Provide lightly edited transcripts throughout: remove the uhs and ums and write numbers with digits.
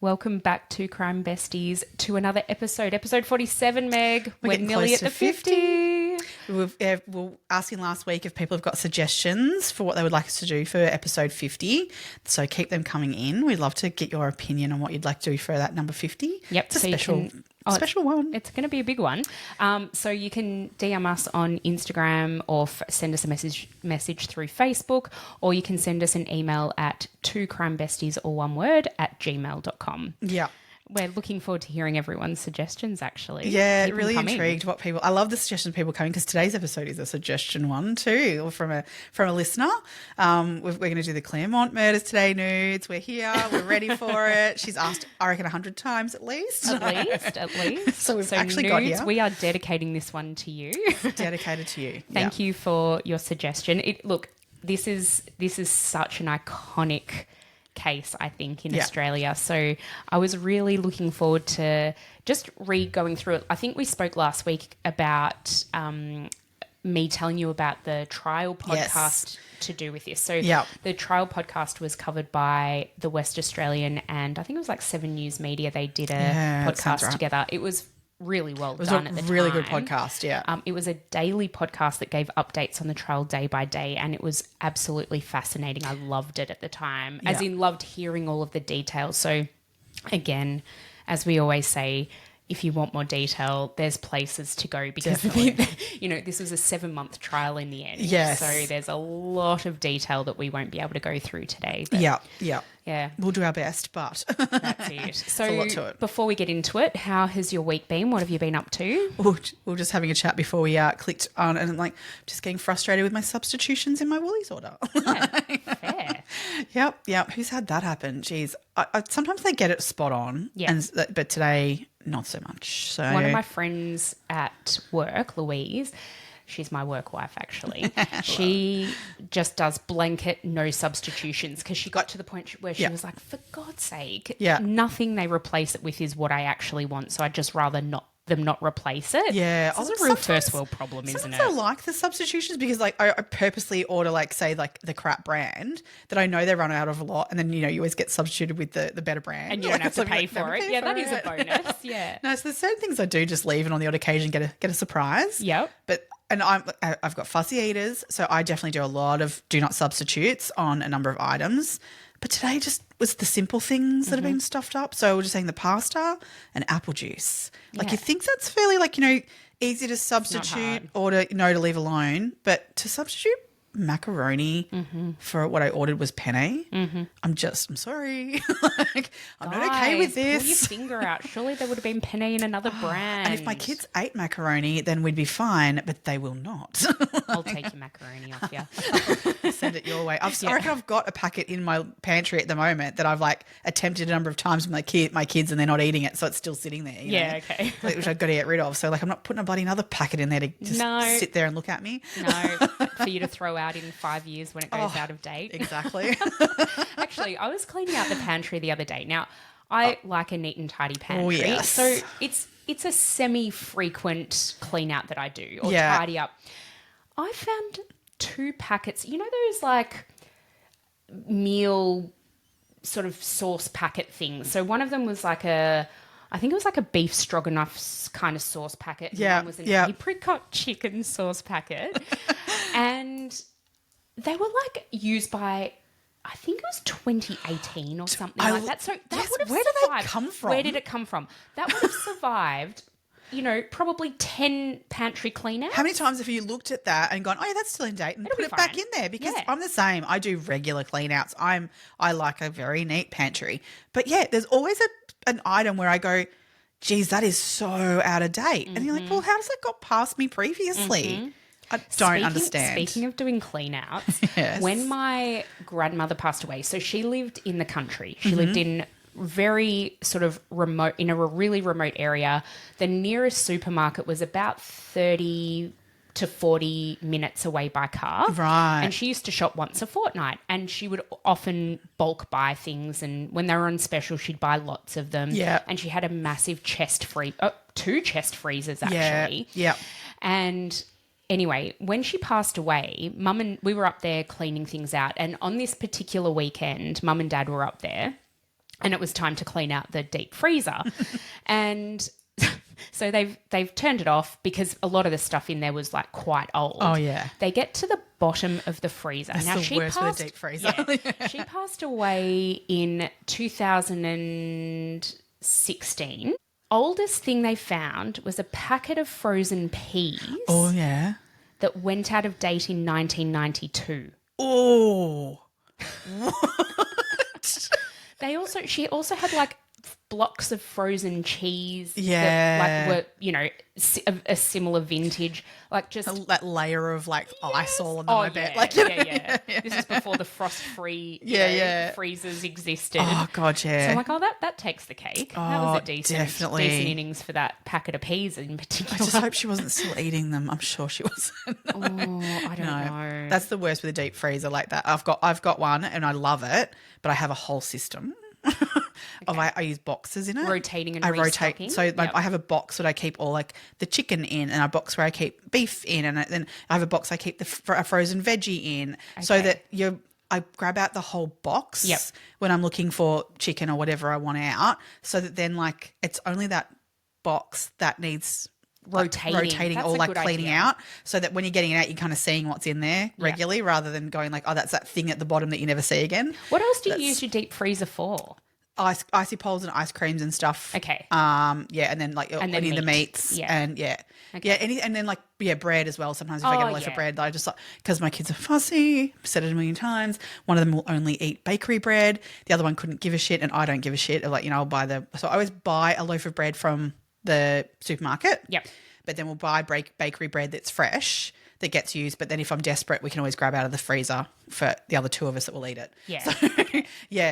Welcome back to Crime Besties to another episode 47, Meg. We're nearly at the 50. We were asking last week if people have got suggestions for what they would like us to do for episode 50. So keep them coming in. We'd love to get your opinion on what you'd like to do for that number 50. Yep. It's a special one. It's going to be a big one. So you can DM us on Instagram or send us a message through Facebook, or you can send us an email at twocrimebesties, all one word, @gmail.com. Yeah. We're looking forward to heaaring everyone's suggestions, actually. Yeah, really intrigued what people... I love the suggestions people coming because today's episode is a suggestion one too, or from a listener. We're going to do the Claremont Murders today, nudes. We're here. We're ready for it. She's asked, I reckon, 100 times at least. At least. So we've actually nudes, got here. We are dedicating this one to you. Dedicated to you. Thank you for your suggestion. This is such an iconic case, I think, in Australia. So I was really looking forward to just going through it. I think we spoke last week about me telling you about the trial podcast to do with this. So the trial podcast was covered by the West Australian and I think it was like 7 News Media. They did a podcast together. It was really well done at the time. It was a really good podcast, it was a daily podcast that gave updates on the trial day by day, and it was absolutely fascinating. I loved it at the time, as in loved hearing all of the details. So, again, as we always say, if you want more detail, there's places to go because, this was a 7-month trial in the end. Yes. So there's a lot of detail that we won't be able to go through today. Yeah. We'll do our best, but that's it. So a lot to it. Before we get into it, how has your week been? What have you been up to? We were just having a chat before we clicked on, and I'm just getting frustrated with my substitutions in my Woolies order. Yeah, fair. Yep. Who's had that happen? Jeez, I sometimes they get it spot on. Yeah. But today not so much. So one of my friends at work, Louise. She's my work wife, actually. She just does blanket no substitutions because she got to the point where she was like, for God's sake, nothing they replace it with is what I actually want. So I'd just rather not replace it. Yeah. It's a real first world problem, isn't it? I like the substitutions because I purposely order the crap brand that I know they run out of a lot, and then you always get substituted with the better brand. And you don't have to pay for it. Yeah, that is a bonus. Yeah. No, so there's certain things I do just leave and on the odd occasion get a surprise. Yep. And I've got fussy eaters, so I definitely do a lot of do not substitutes on a number of items. But today just was the simple things that have been stuffed up. So we're just saying the pasta and apple juice. You think that's fairly easy to substitute or to leave alone. But to substitute macaroni for what I ordered was penne. I'm sorry. I'm not okay with this. Pull your finger out. Surely there would have been penne in another brand. And if my kids ate macaroni, then we'd be fine, but they will not. I'll take your macaroni off you. Send it your way. I reckon I've got a packet in my pantry at the moment that I've attempted a number of times with my kids and they're not eating it, so it's still sitting there. Okay. Which I've got to get rid of. So I'm not putting a bloody another packet in there to just sit there and look at me. No, for you to throw out in 5 years when it goes out of date. Exactly. Actually, I was cleaning out the pantry the other day. Now, I like a neat and tidy pantry. Oh, yes. So it's a semi-frequent clean out that I do or tidy up. I found 2 packets. You know those meal sort of sauce packet things. So one of them was I think it was a beef stroganoff kind of sauce packet. Yeah. One was an apricot chicken sauce packet. And they were used by, I think it was 2018 or something like that. So that would have where survived. did that come from? Where did it come from? That would have survived, probably 10 pantry clean outs. How many times have you looked at that and gone, oh, yeah, that's still in date, and put it back in there? Because I'm the same. I do regular clean outs. I like a very neat pantry. But, there's always an item where I go, geez, that is so out of date. And you're like, well, how does that got past me previously? I don't understand. Speaking of doing clean outs, when my grandmother passed away, so she lived in the country. She lived in very sort of remote, in a really remote area. The nearest supermarket was about 30 to 40 minutes away by car. Right. And she used to shop once a fortnight, and she would often bulk buy things, and when they were on special, she'd buy lots of them. Yeah. And she had a massive 2 chest freezers actually. Yeah. And anyway, when she passed away, we were up there cleaning things out, and on this particular weekend, Mum and Dad were up there. and it was time to clean out the deep freezer. And so they've turned it off because a lot of the stuff in there was like quite old. Oh, yeah. They get to the bottom of the freezer. That's now, the she worst passed, with a deep freezer. Yeah, she passed away in 2016. Oldest thing they found was a packet of frozen peas. Oh, yeah. That went out of date in 1992. Oh. She also had like blocks of frozen cheese Yeah. that like were, you know, a similar vintage, like just That layer of like ice all under my bed. Like, yeah. This is before the frost-free freezers existed. Oh, God, yeah. So I'm like, oh, that takes the cake. That was a decent innings for that packet of peas in particular. I just hope she wasn't still eating them. I'm sure she wasn't. Oh, I don't know. That's the worst with a deep freezer like that. I've got one and I love it, but I have a whole system. I use boxes in it. Rotating and restocking. restocking. So I have a box that I keep all like the chicken in, and a box where I keep beef in, and then I have a box I keep the frozen veggie in, so that I grab out the whole box when I'm looking for chicken or whatever I want out, so that then like it's only that box that needs rotating That's or a like good cleaning idea. out, so that when you're getting it out, you're kind of seeing what's in there regularly, rather than going like, oh, that's that thing at the bottom that you never see again. What else do you use your deep freezer for? Icy poles and ice creams and stuff. Okay. And then like any of the meats. Yeah. And and then like bread as well. Sometimes if I get a loaf of bread, I just like, because my kids are fussy, I've said it a million times. One of them will only eat bakery bread. The other one couldn't give a shit, and I don't give a shit. Like, I'll buy so I always buy a loaf of bread from the supermarket. Yep. But then we'll buy bakery bread that's fresh, that gets used. But then if I'm desperate, we can always grab out of the freezer for the other two of us that will eat it. Yeah.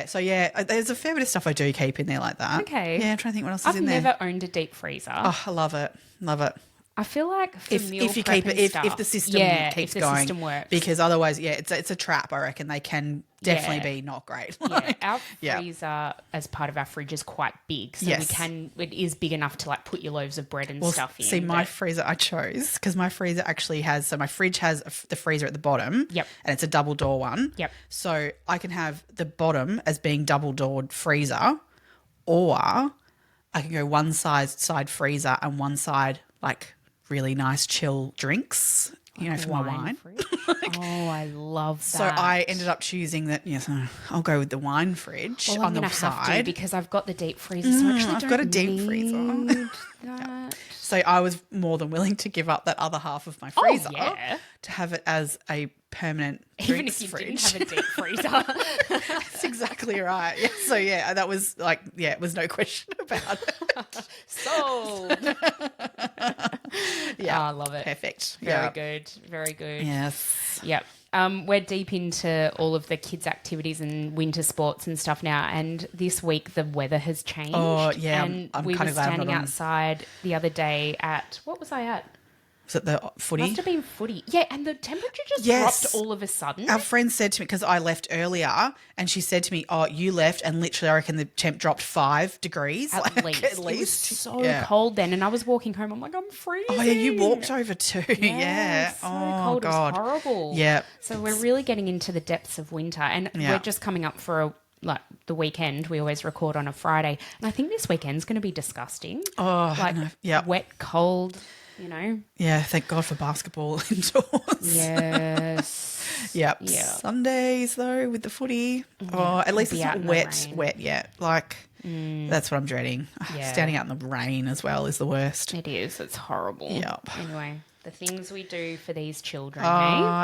So there's a fair bit of stuff I do keep in there like that. Okay. Yeah, I'm trying to think what else is in there. I've never owned a deep freezer. Oh, I love it. Love it. I feel like for meal If you prep keep and it, stuff, if the system keeps if the going, system works. because otherwise, it's a trap. I reckon they can definitely be not great. Our freezer as part of our fridge is quite big, so it is big enough to like put your loaves of bread and stuff in. See, my freezer I chose because my freezer actually has, so my fridge has the freezer at the bottom. Yep. And it's a double door one. Yep. So I can have the bottom as being double doored freezer, or I can go one side freezer and one side like really nice chill drinks, for my wine. Oh, I love that. So I ended up choosing that. Yes, I'll go with the wine fridge on the side. Have to because I've got the deep freezer. So actually, I've got a deep freezer. That. So I was more than willing to give up that other half of my freezer to have it as a permanent even drinks if you fridge. didn't have a deep freezer. That's exactly right. Yeah. So that was like, it was no question about it. Sold. I love it. Perfect. Very good. Very good. Yes. Yep. We're deep into all of the kids' activities and winter sports and stuff now. And this week the weather has changed. Oh, yeah. And I'm we kind were of glad standing outside the other day at, what was I at? Was it the footy? Must have been footy. Yeah, and the temperature just dropped all of a sudden. Our friend said to me, because I left earlier, and she said to me, oh, you left, and literally I reckon the temp dropped 5 degrees. At least. It was so cold then, and I was walking home. I'm like, I'm freezing. Oh, yeah, you walked over too. Yeah. So cold. God. It was horrible. Yeah. So we're really getting into the depths of winter, and we're just coming up for the weekend. We always record on a Friday, and I think this weekend's going to be disgusting. Oh, wet, cold. Yeah, thank God for basketball indoors. Yes. Yep. Yeah. Sundays though with the footy. Oh, at least it's not wet yet. Like that's what I'm dreading. Yeah. Standing out in the rain as well is the worst. It is. It's horrible. Yep. Anyway, the things we do for these children.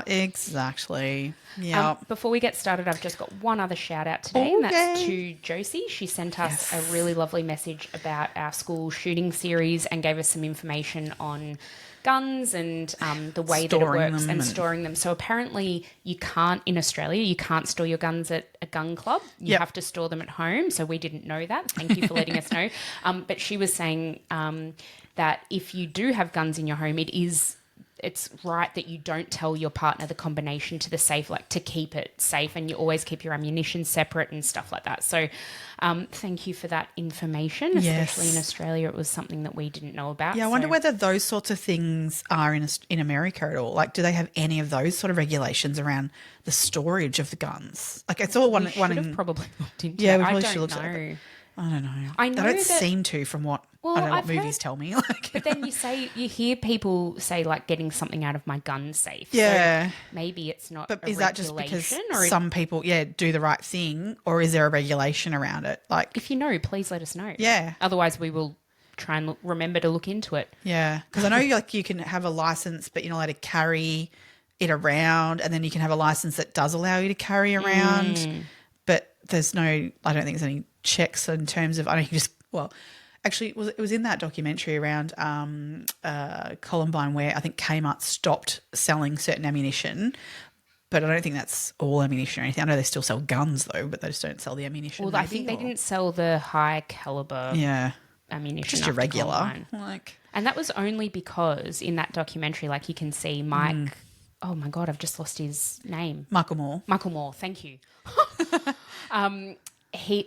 Exactly. Yeah. Before we get started, I've just got one other shout out today, and that's to Josie. She sent us a really lovely message about our school shooting series and gave us some information on guns and the way that it works and storing them. So apparently you can't, in Australia, you can't store your guns at a gun club. You have to store them at home. So we didn't know that. Thank you for letting us know. But she was saying that if you do have guns in your home, it is it's right that you don't tell your partner the combination to the safe, like to keep it safe, and you always keep your ammunition separate and stuff like that. So thank you for that information, especially in Australia. It was something that we didn't know about. Yeah, I wonder whether those sorts of things are in America at all. Like, do they have any of those sort of regulations around the storage of the guns? Like, it's all one. We should have probably looked into Yeah, it. we probably I should don't look at know. it. I don't know. I know they don't that- seem to, from what I don't know what movies tell me. Like, But then you hear people say like getting something out of my gun safe. Yeah. So maybe it's not. but a is that just because regulation, or some people, do the right thing, or is there a regulation around it? Like, if you know, please let us know. Yeah. Otherwise, we will try and remember to look into it. yeah, because I know you can have a license, but you're not allowed to carry it around, and then you can have a license that does allow you to carry around, but there's no. I don't think there's any checks in terms of. I don't think you just actually, it was in that documentary around Columbine where I think Kmart stopped selling certain ammunition, but I don't think that's all ammunition or anything. I know they still sell guns though, but they just don't sell the ammunition. Well, I think they didn't sell the high caliber ammunition. Just your regular. Columbine. And that was only because in that documentary, like you can see Mike. Oh my God, I've just lost his name. Michael Moore. Thank you.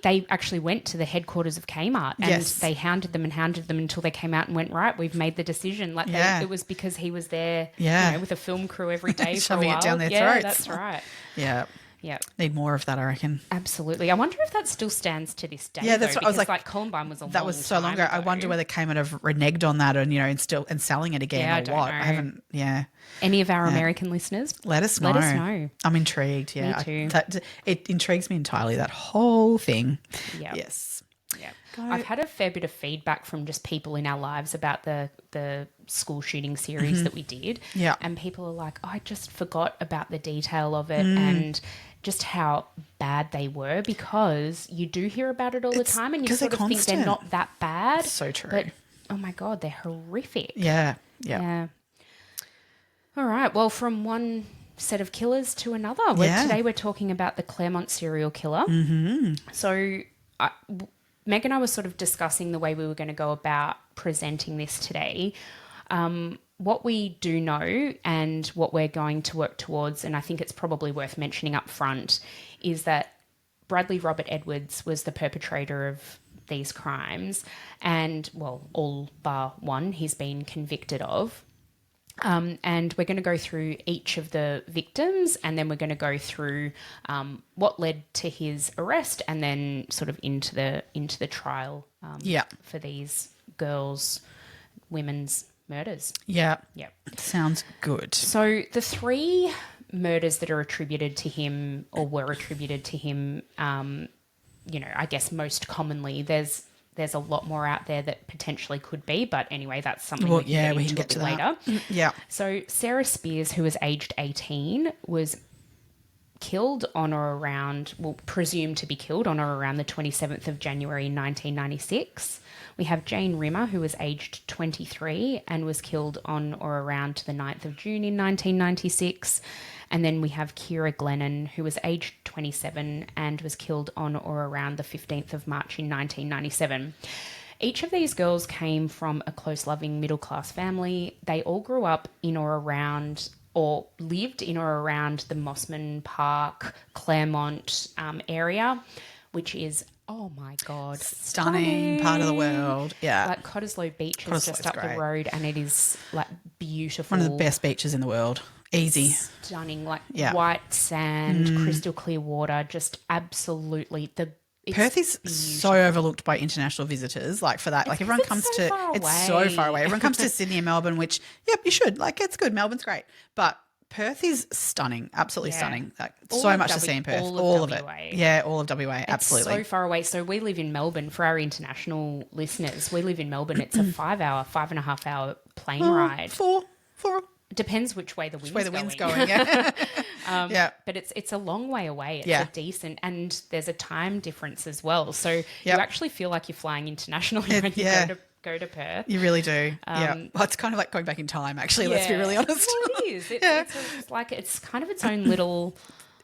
They actually went to the headquarters of Kmart and they hounded them until they came out and went, right, we've made the decision. Like it was because he was there with a film crew every day for a shoving while. it down their yeah, throats. That's right. Yeah. Yeah. Need more of that, I reckon. Absolutely. I wonder if that still stands to this day. Yeah, that's what I was like. Columbine was that was so long ago. I wonder whether Kmart have reneged on that and selling it again or what. Know. I haven't. Yeah. Any of our American listeners, let us know. I'm intrigued. Yeah, Me too. It intrigues me entirely. That whole thing. Yeah. Yes. Yeah. I've had a fair bit of feedback from just people in our lives about the school shooting series that we did. Yeah. And people are like, I just forgot about the detail of it and just how bad they were, because you do hear about it all the time and you sort of think they're not that bad. So true. But, oh my God, they're horrific. Yeah. Yeah. All right. Well, from one set of killers to another. Today we're talking about the Claremont serial killer. Mm-hmm. So Meg and I were sort of discussing the way we were going to go about presenting this today. What we do know and what we're going to work towards, and I think it's probably worth mentioning up front, is that Bradley Robert Edwards was the perpetrator of these crimes and, well, all bar one he's been convicted of. And we're going to go through each of the victims, and then we're going to go through what led to his arrest, and then sort of into the trial for these women's murders. Yeah. Yep. Sounds good. So the three murders that are attributed to him or were attributed to him, I guess most commonly there's a lot more out there that potentially could be, but anyway, that's something we can get to later. Yeah. So Sarah Spiers, who was aged 18, was killed on or around, presumed to be killed on or around the 27th of January 1996. We have Jane Rimmer, who was aged 23 and was killed on or around the 9th of June in 1996. And then we have Ciara Glennon, who was aged 27 and was killed on or around the 15th of March in 1997. Each of these girls came from a close, loving, middle-class family. They all grew up in or around or lived in or around the Mossman Park, Claremont area, which is, oh my God, stunning part of the world. Yeah. Like Cottesloe Beach is just up the road, and it is like beautiful. One of the best beaches in the world. Easy. Stunning, like white sand, crystal clear water, just absolutely Perth is so overlooked by international visitors. Like for that, like everyone comes to, it's so far away. Everyone comes to Sydney and Melbourne, which, yep, you should. Like it's good. Melbourne's great. But Perth is stunning, absolutely stunning. Like so much to see in Perth. All of it. Yeah, all of WA, absolutely. It's so far away. So we live in Melbourne. For our international listeners, we live in Melbourne. It's a 5.5 hour plane ride. Four. Depends which way the wind's going. Yeah. But it's a long way away. It's a decent, and there's a time difference as well. So you actually feel like you're flying internationally when you go to Perth. You really do. Well, it's kind of like going back in time, actually. Let's be really honest. Well, it is. It's kind of its own little.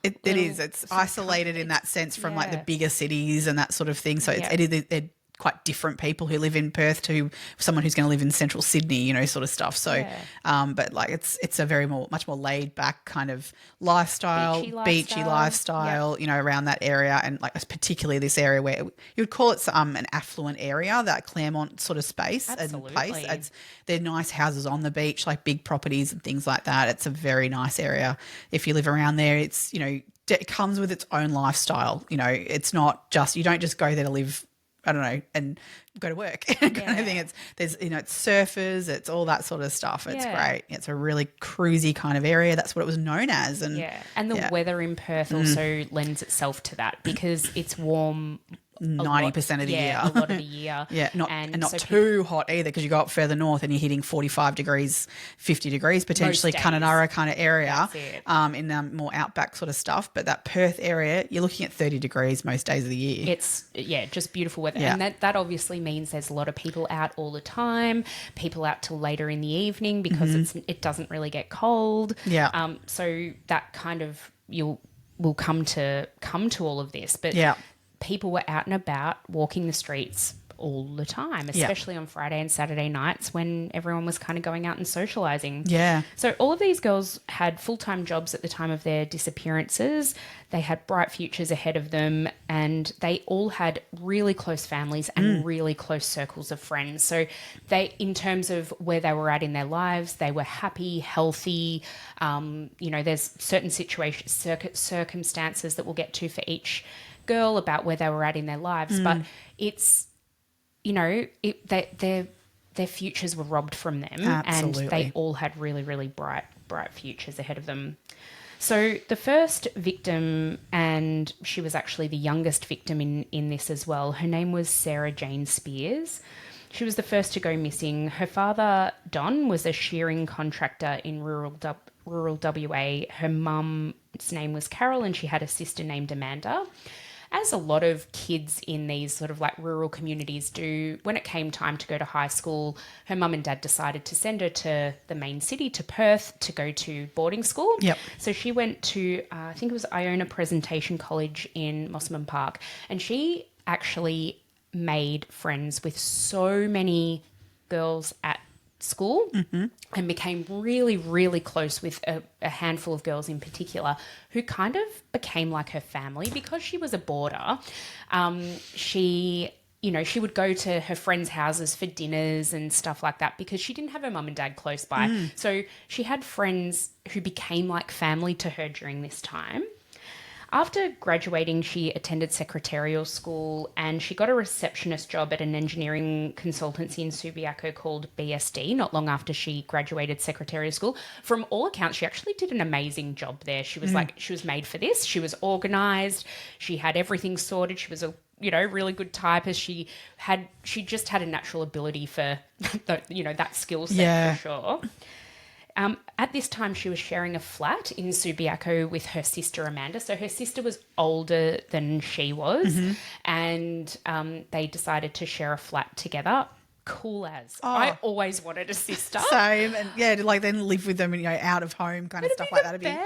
It is. It's isolated in that sense from like the bigger cities and that sort of thing. So they're quite different people who live in Perth to someone who's going to live in central Sydney, you know, sort of stuff. So, but like it's a much more laid back kind of lifestyle, beachy lifestyle, you know, around that area, and like particularly this area where you would call it an affluent area, that Claremont sort of space and place. They're nice houses on the beach, like big properties and things like that. It's a very nice area. If you live around there, it's, you know, it comes with its own lifestyle. You know, it's not just, you don't just go there to live, I don't know, and go to work kind of thing. There's, you know, it's surfers, it's all that sort of stuff. It's great. It's a really cruisy kind of area. That's what it was known as. And the weather in Perth also lends itself to that because it's warm 90% of the year. A lot of the year. Not so too hot either, because you go up further north and you're hitting 45 degrees, 50 degrees, potentially Kununurra kind of area, in more outback sort of stuff. But that Perth area, you're looking at 30 degrees most days of the year. It's, just beautiful weather. Yeah. And that obviously means there's a lot of people out all the time, people out till later in the evening because it doesn't really get cold. Yeah. So that kind of, will come to all of this. But people were out and about walking the streets all the time, especially on Friday and Saturday nights when everyone was kind of going out and socialising. Yeah. So all of these girls had full-time jobs at the time of their disappearances. They had bright futures ahead of them, and they all had really close families and really close circles of friends. So they, in terms of where they were at in their lives, they were happy, healthy. You know, there's certain circumstances that we'll get to for each girl about where they were at in their lives, but it's, you know, their futures were robbed from them. Absolutely. And they all had really, really bright futures ahead of them. So the first victim, and she was actually the youngest victim in this as well, her name was Sarah Jane Spiers. She was the first to go missing. Her father, Don, was a shearing contractor in rural WA. Her mum's name was Carol, and she had a sister named Amanda. As a lot of kids in these sort of like rural communities do, when it came time to go to high school, her mum and dad decided to send her to the main city, to Perth, to go to boarding school. Yep. So she went to, I think it was Iona Presentation College in Mosman Park, and she actually made friends with so many girls at school and became really, really close with a handful of girls in particular who kind of became like her family because she was a boarder. She would go to her friends' houses for dinners and stuff like that because she didn't have her mum and dad close by. So she had friends who became like family to her during this time. After graduating, she attended secretarial school and she got a receptionist job at an engineering consultancy in Subiaco called BSD not long after she graduated secretarial school. From all accounts, she actually did an amazing job there. She was she was made for this. She was organised. She had everything sorted. She was a really good typist. She just had a natural ability for that skill set for sure. At this time, she was sharing a flat in Subiaco with her sister Amanda. So her sister was older than she was, and they decided to share a flat together. Cool as. I always wanted a sister. Same. And to like then live with them, out of home kind of stuff like that. It'd be,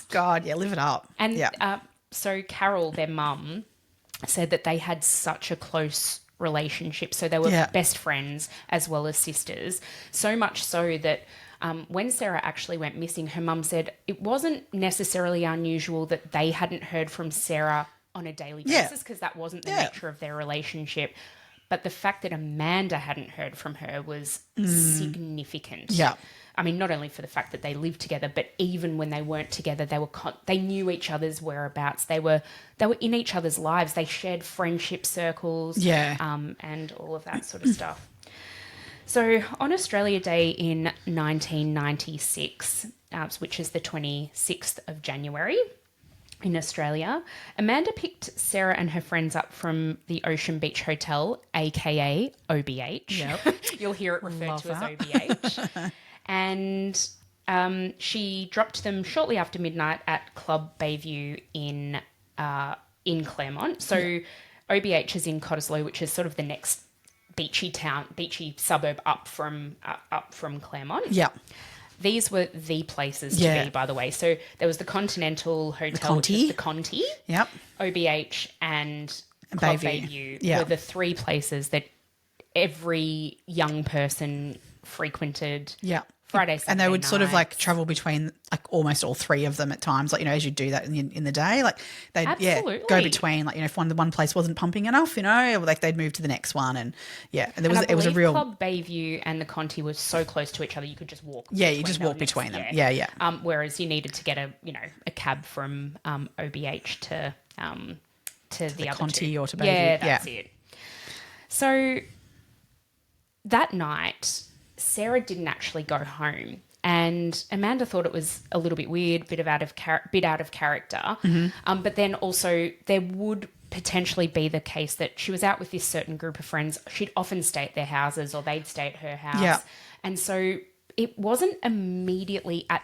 God, live it up. And so Carol, their mum, said that they had such a close relationship. So they were best friends as well as sisters. So much so that when Sarah actually went missing, her mum said it wasn't necessarily unusual that they hadn't heard from Sarah on a daily basis because that wasn't the nature of their relationship. But the fact that Amanda hadn't heard from her was significant. Yeah. I mean, not only for the fact that they lived together, but even when they weren't together, they knew each other's whereabouts. They were in each other's lives. They shared friendship circles, and all of that sort of stuff. So on Australia Day in 1996, which is the 26th of January in Australia, Amanda picked Sarah and her friends up from the Ocean Beach Hotel, aka OBH. Yep. You'll hear it referred to as OBH. And she dropped them shortly after midnight at Club Bayview in Claremont. So OBH is in Cottesloe, which is sort of the next beachy suburb up from Claremont. Yeah. These were the places to be, by the way. So there was the Continental Hotel, which is the Conti. Yep. OBH and Club Bayview. Bayview were the three places that every young person frequented. Yeah. Friday, Saturday and they would nights. sort of like travel between like almost all three of them at times, like, you know, as you do that in the day, like they'd go between, like, you know, if one place wasn't pumping enough, you know, like they'd move to the next one, and and it was a real Club Bayview and the Conti were so close to each other you could just walk. You just walk between them. Yeah. Whereas you needed to get a cab from OBH to the other Conti two. or to Bayview. Yeah, that's it. So that night, Sarah didn't actually go home, and Amanda thought it was a little bit weird, bit out of character. Mm-hmm. But then also there would potentially be the case that she was out with this certain group of friends. She'd often stay at their houses, or they'd stay at her house. Yeah. And so it wasn't immediately at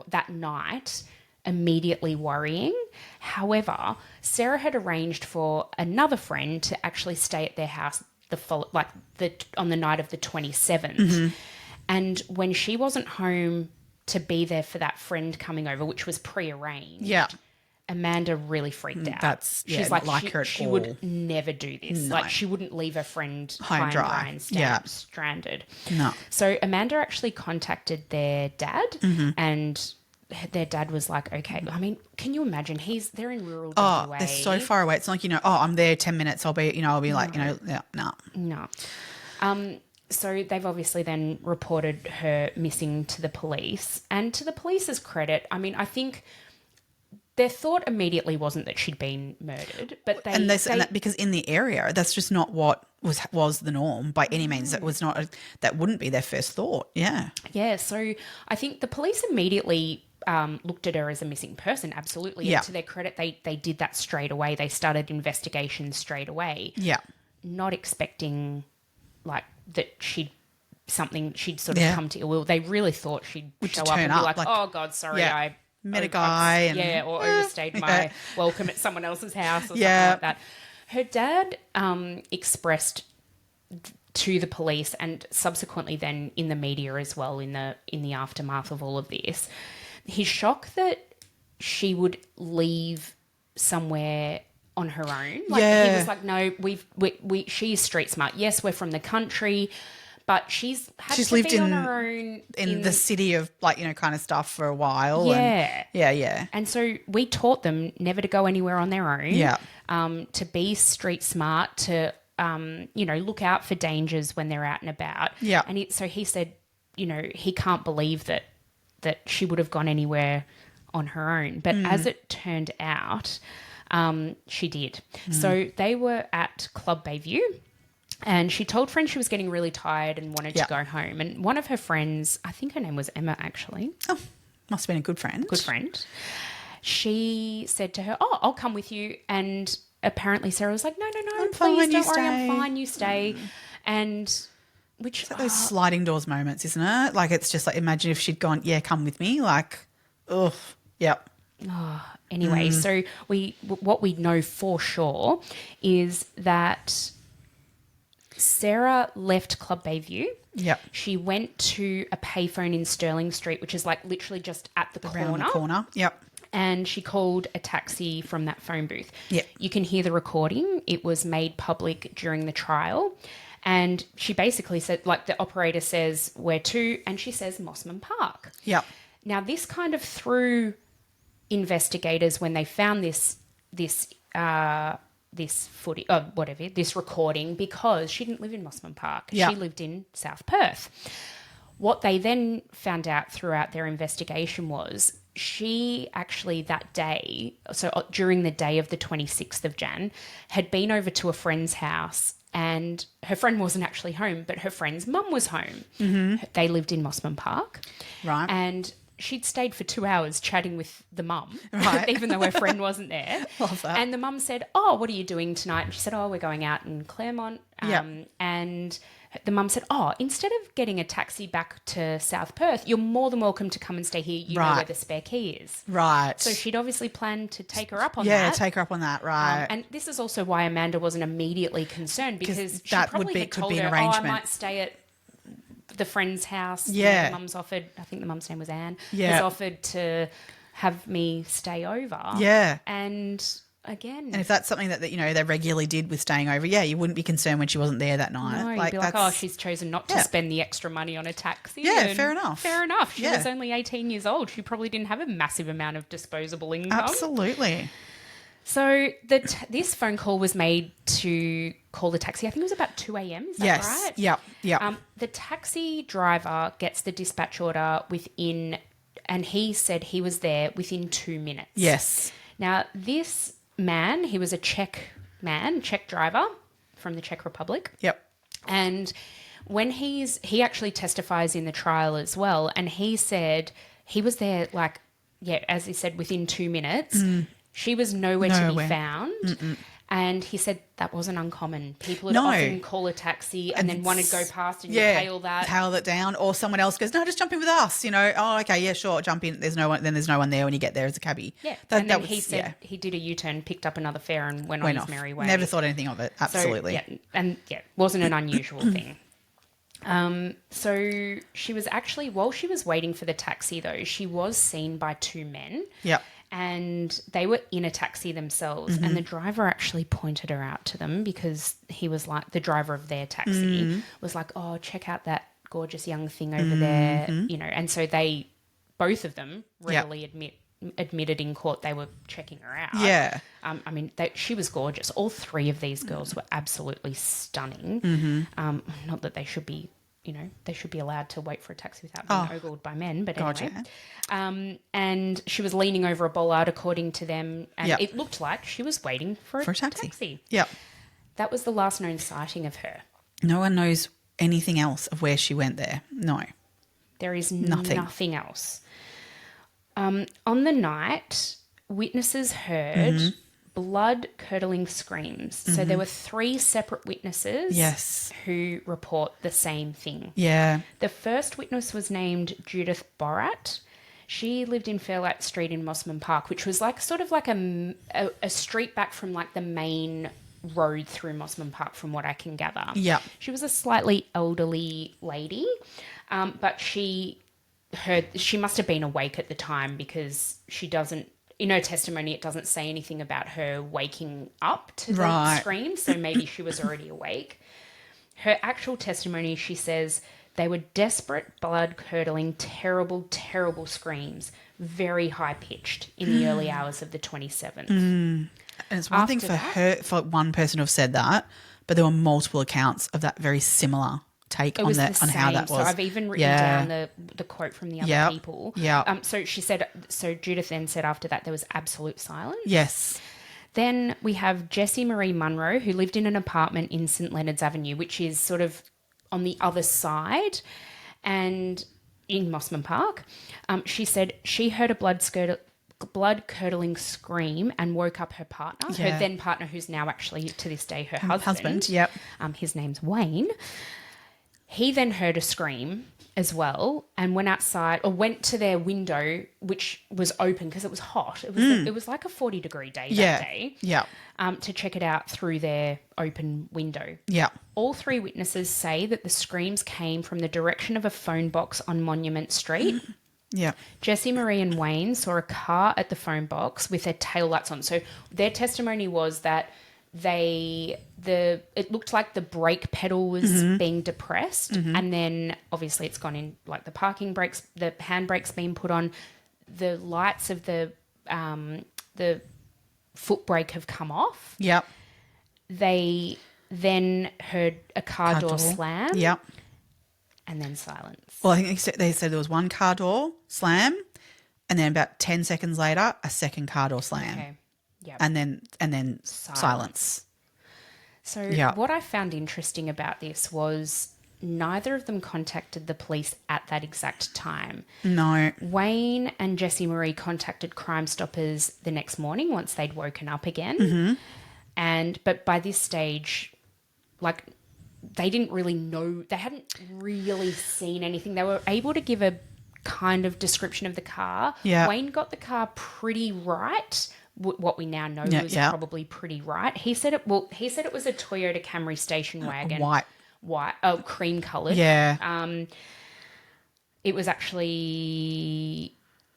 that night immediately worrying. However, Sarah had arranged for another friend to actually stay at their house on the night of the 27th. Mm-hmm. And when she wasn't home to be there for that friend coming over, which was prearranged, Amanda really freaked out. She's like her at she all. Would never do this. No. Like, she wouldn't leave her friend high and dry and stranded. No. So Amanda actually contacted their dad, and their dad was like, okay, I mean, can you imagine? They're in rural WA. They're so far away. It's not like, you know, I'm there 10 minutes. I'll be like, you know, No. So they've obviously then reported her missing to the police. And to the police's credit, I mean, I think their thought immediately wasn't that she'd been murdered, but because in the area, that's just not what was the norm by any means. That was not that wouldn't be their first thought. Yeah. So I think the police immediately looked at her as a missing person. Absolutely. Yeah. And to their credit, they did that straight away. They started investigations straight away. Yeah. Not expecting like that she'd sort of come to ill will. They really thought she'd show up and be like, oh God, sorry, I met a guy or overstayed my welcome at someone else's house or something like that. Her dad expressed to the police, and subsequently then in the media as well, in the aftermath of all of this, his shock that she would leave somewhere on her own. Like, he was like, no, she is street smart. Yes, we're from the country, but she's lived on her own in the city of, like, you know, kind of stuff for a while. Yeah. And so we taught them never to go anywhere on their own. Yeah. To be street smart, to you know, look out for dangers when they're out and about. Yeah. And so he said, you know, he can't believe that she would have gone anywhere on her own. But as it turned out, she did. So they were at Club Bayview, and she told friends she was getting really tired and wanted to go home. And one of her friends, I think her name was Emma actually. Oh, must have been a good friend. Good friend. She said to her, oh, I'll come with you. And apparently Sarah was like, no, I'm please fine, don't worry, I'm fine, you stay. And which... It's like those sliding doors moments, isn't it? Like, it's just like, imagine if she'd gone, come with me. Like, ugh, yep. Anyway, so what we know for sure is that Sarah left Club Bayview. Yep. She went to a payphone in Sterling Street, which is like literally just at the corner. Around the corner, yep. And she called a taxi from that phone booth. Yep. You can hear the recording. It was made public during the trial. And she basically said, like, the operator says, where to? And she says Mossman Park. Yep. Now, this kind of threw investigators when they found this footage, this recording, because she didn't live in Mossman Park. Yep. She lived in South Perth. What they then found out throughout their investigation was she actually that day, so during the day of the 26th of Jan, had been over to a friend's house, and her friend wasn't actually home, but her friend's mum was home. Mm-hmm. They lived in Mossman Park. Right. And she'd stayed for 2 hours chatting with the mum, right. even though her friend wasn't there. Love that. And the mum said, oh, what are you doing tonight? And she said, oh, we're going out in Claremont. And the mum said, oh, instead of getting a taxi back to South Perth, you're more than welcome to come and stay here. You know where the spare key is. Right. So she'd obviously planned to take her up on that. Yeah, take her up on that, right. And this is also why Amanda wasn't immediately concerned, because she probably had told her, I might stay at the friend's house. Yeah. The mum's offered, I think the mum's name was Anne, has offered to have me stay over. Yeah. And again. And if that's something that they regularly did with staying over, you wouldn't be concerned when she wasn't there that night. No, you'd be like, oh, she's chosen not to spend the extra money on a taxi. Yeah, and fair enough. Fair enough. She was only 18 years old. She probably didn't have a massive amount of disposable income. Absolutely. So this phone call was made to call the taxi. I think it was about 2 a.m. Is that right? Yeah. The taxi driver gets the dispatch order and he said he was there within 2 minutes. Yes. Now, this man, he was a Czech driver from the Czech Republic. Yep. And when he actually testifies in the trial as well, and he said he was there as he said, within 2 minutes. She was nowhere to be found. Mm-mm. And he said that wasn't uncommon. People would often call a taxi and then want to go past and you pay all that. Hail it down. Or someone else goes, no, just jump in with us. Oh, okay, yeah, sure, jump in. There's no one there when you get there as a cabbie. Yeah. Then he said he did a U-turn, picked up another fare and went on his merry way. Never thought anything of it. Absolutely. So, wasn't an unusual thing. So she was actually, while she was waiting for the taxi though, she was seen by two men. Yep. And they were in a taxi themselves, and the driver actually pointed her out to them because he was like, the driver of their taxi was like, oh, check out that gorgeous young thing over there, and so both of them readily admitted in court they were checking her out. Yeah. She was gorgeous. All three of these girls were absolutely stunning. Not that they should be, they should be allowed to wait for a taxi without being ogled by men. But anyway. And she was leaning over a bollard, according to them, and it looked like she was waiting for a taxi. Yep. That was the last known sighting of her. No one knows anything else of where she went there. No. There is nothing else. On the night, witnesses heard blood-curdling screams. So there were 3 separate witnesses who report the same thing. Yeah. The first witness was named Judith Borat. She lived in Fairlight Street in Mosman Park, which was sort of like a street back from the main road through Mosman Park, from what I can gather. Yeah. She was a slightly elderly lady, but she must have been awake at the time because she doesn't, in her testimony, it doesn't say anything about her waking up to the screams, so maybe she was already awake. Her actual testimony, she says, they were desperate, blood-curdling, terrible, terrible screams, very high-pitched in the early hours of the 27th. And it's one thing for one person to have said that, but there were multiple accounts of that very similar take on how that was. So I've even written down the quote from the other people. Yeah. So she said. So Judith then said after that there was absolute silence. Yes. Then we have Jessie Marie Munro, who lived in an apartment in St Leonard's Avenue, which is sort of on the other side, and in Mosman Park. She said she heard a blood-curdling scream and woke up her partner, her then partner, who's now actually to this day her husband. Yep. His name's Wayne. He then heard a scream as well and went outside or went to their window, which was open because it was hot. It was like a 40-degree day that day. Yeah. To check it out through their open window. Yeah. All 3 witnesses say that the screams came from the direction of a phone box on Monument Street. Yeah. Jessie Marie and Wayne saw a car at the phone box with their taillights on. So their testimony was that it looked like the brake pedal was being depressed, and then obviously it's gone in, like the parking brakes, the handbrakes being put on, the lights of the foot brake have come off. Yep. They then heard a car door slam. Yep. And then silence. Well, I think they said there was one car door slam, and then about 10 seconds later, a second car door slam. Okay. Yep. And then silence. So what I found interesting about this was neither of them contacted the police at that exact time. No. Wayne and Jessie Marie contacted Crime Stoppers the next morning once they'd woken up again. But by this stage, they didn't really know, they hadn't really seen anything. They were able to give a kind of description of the car. Yeah. Wayne got the car pretty right. What we now know was probably pretty right. He said it was a Toyota Camry station wagon. White, cream coloured. Yeah. It was actually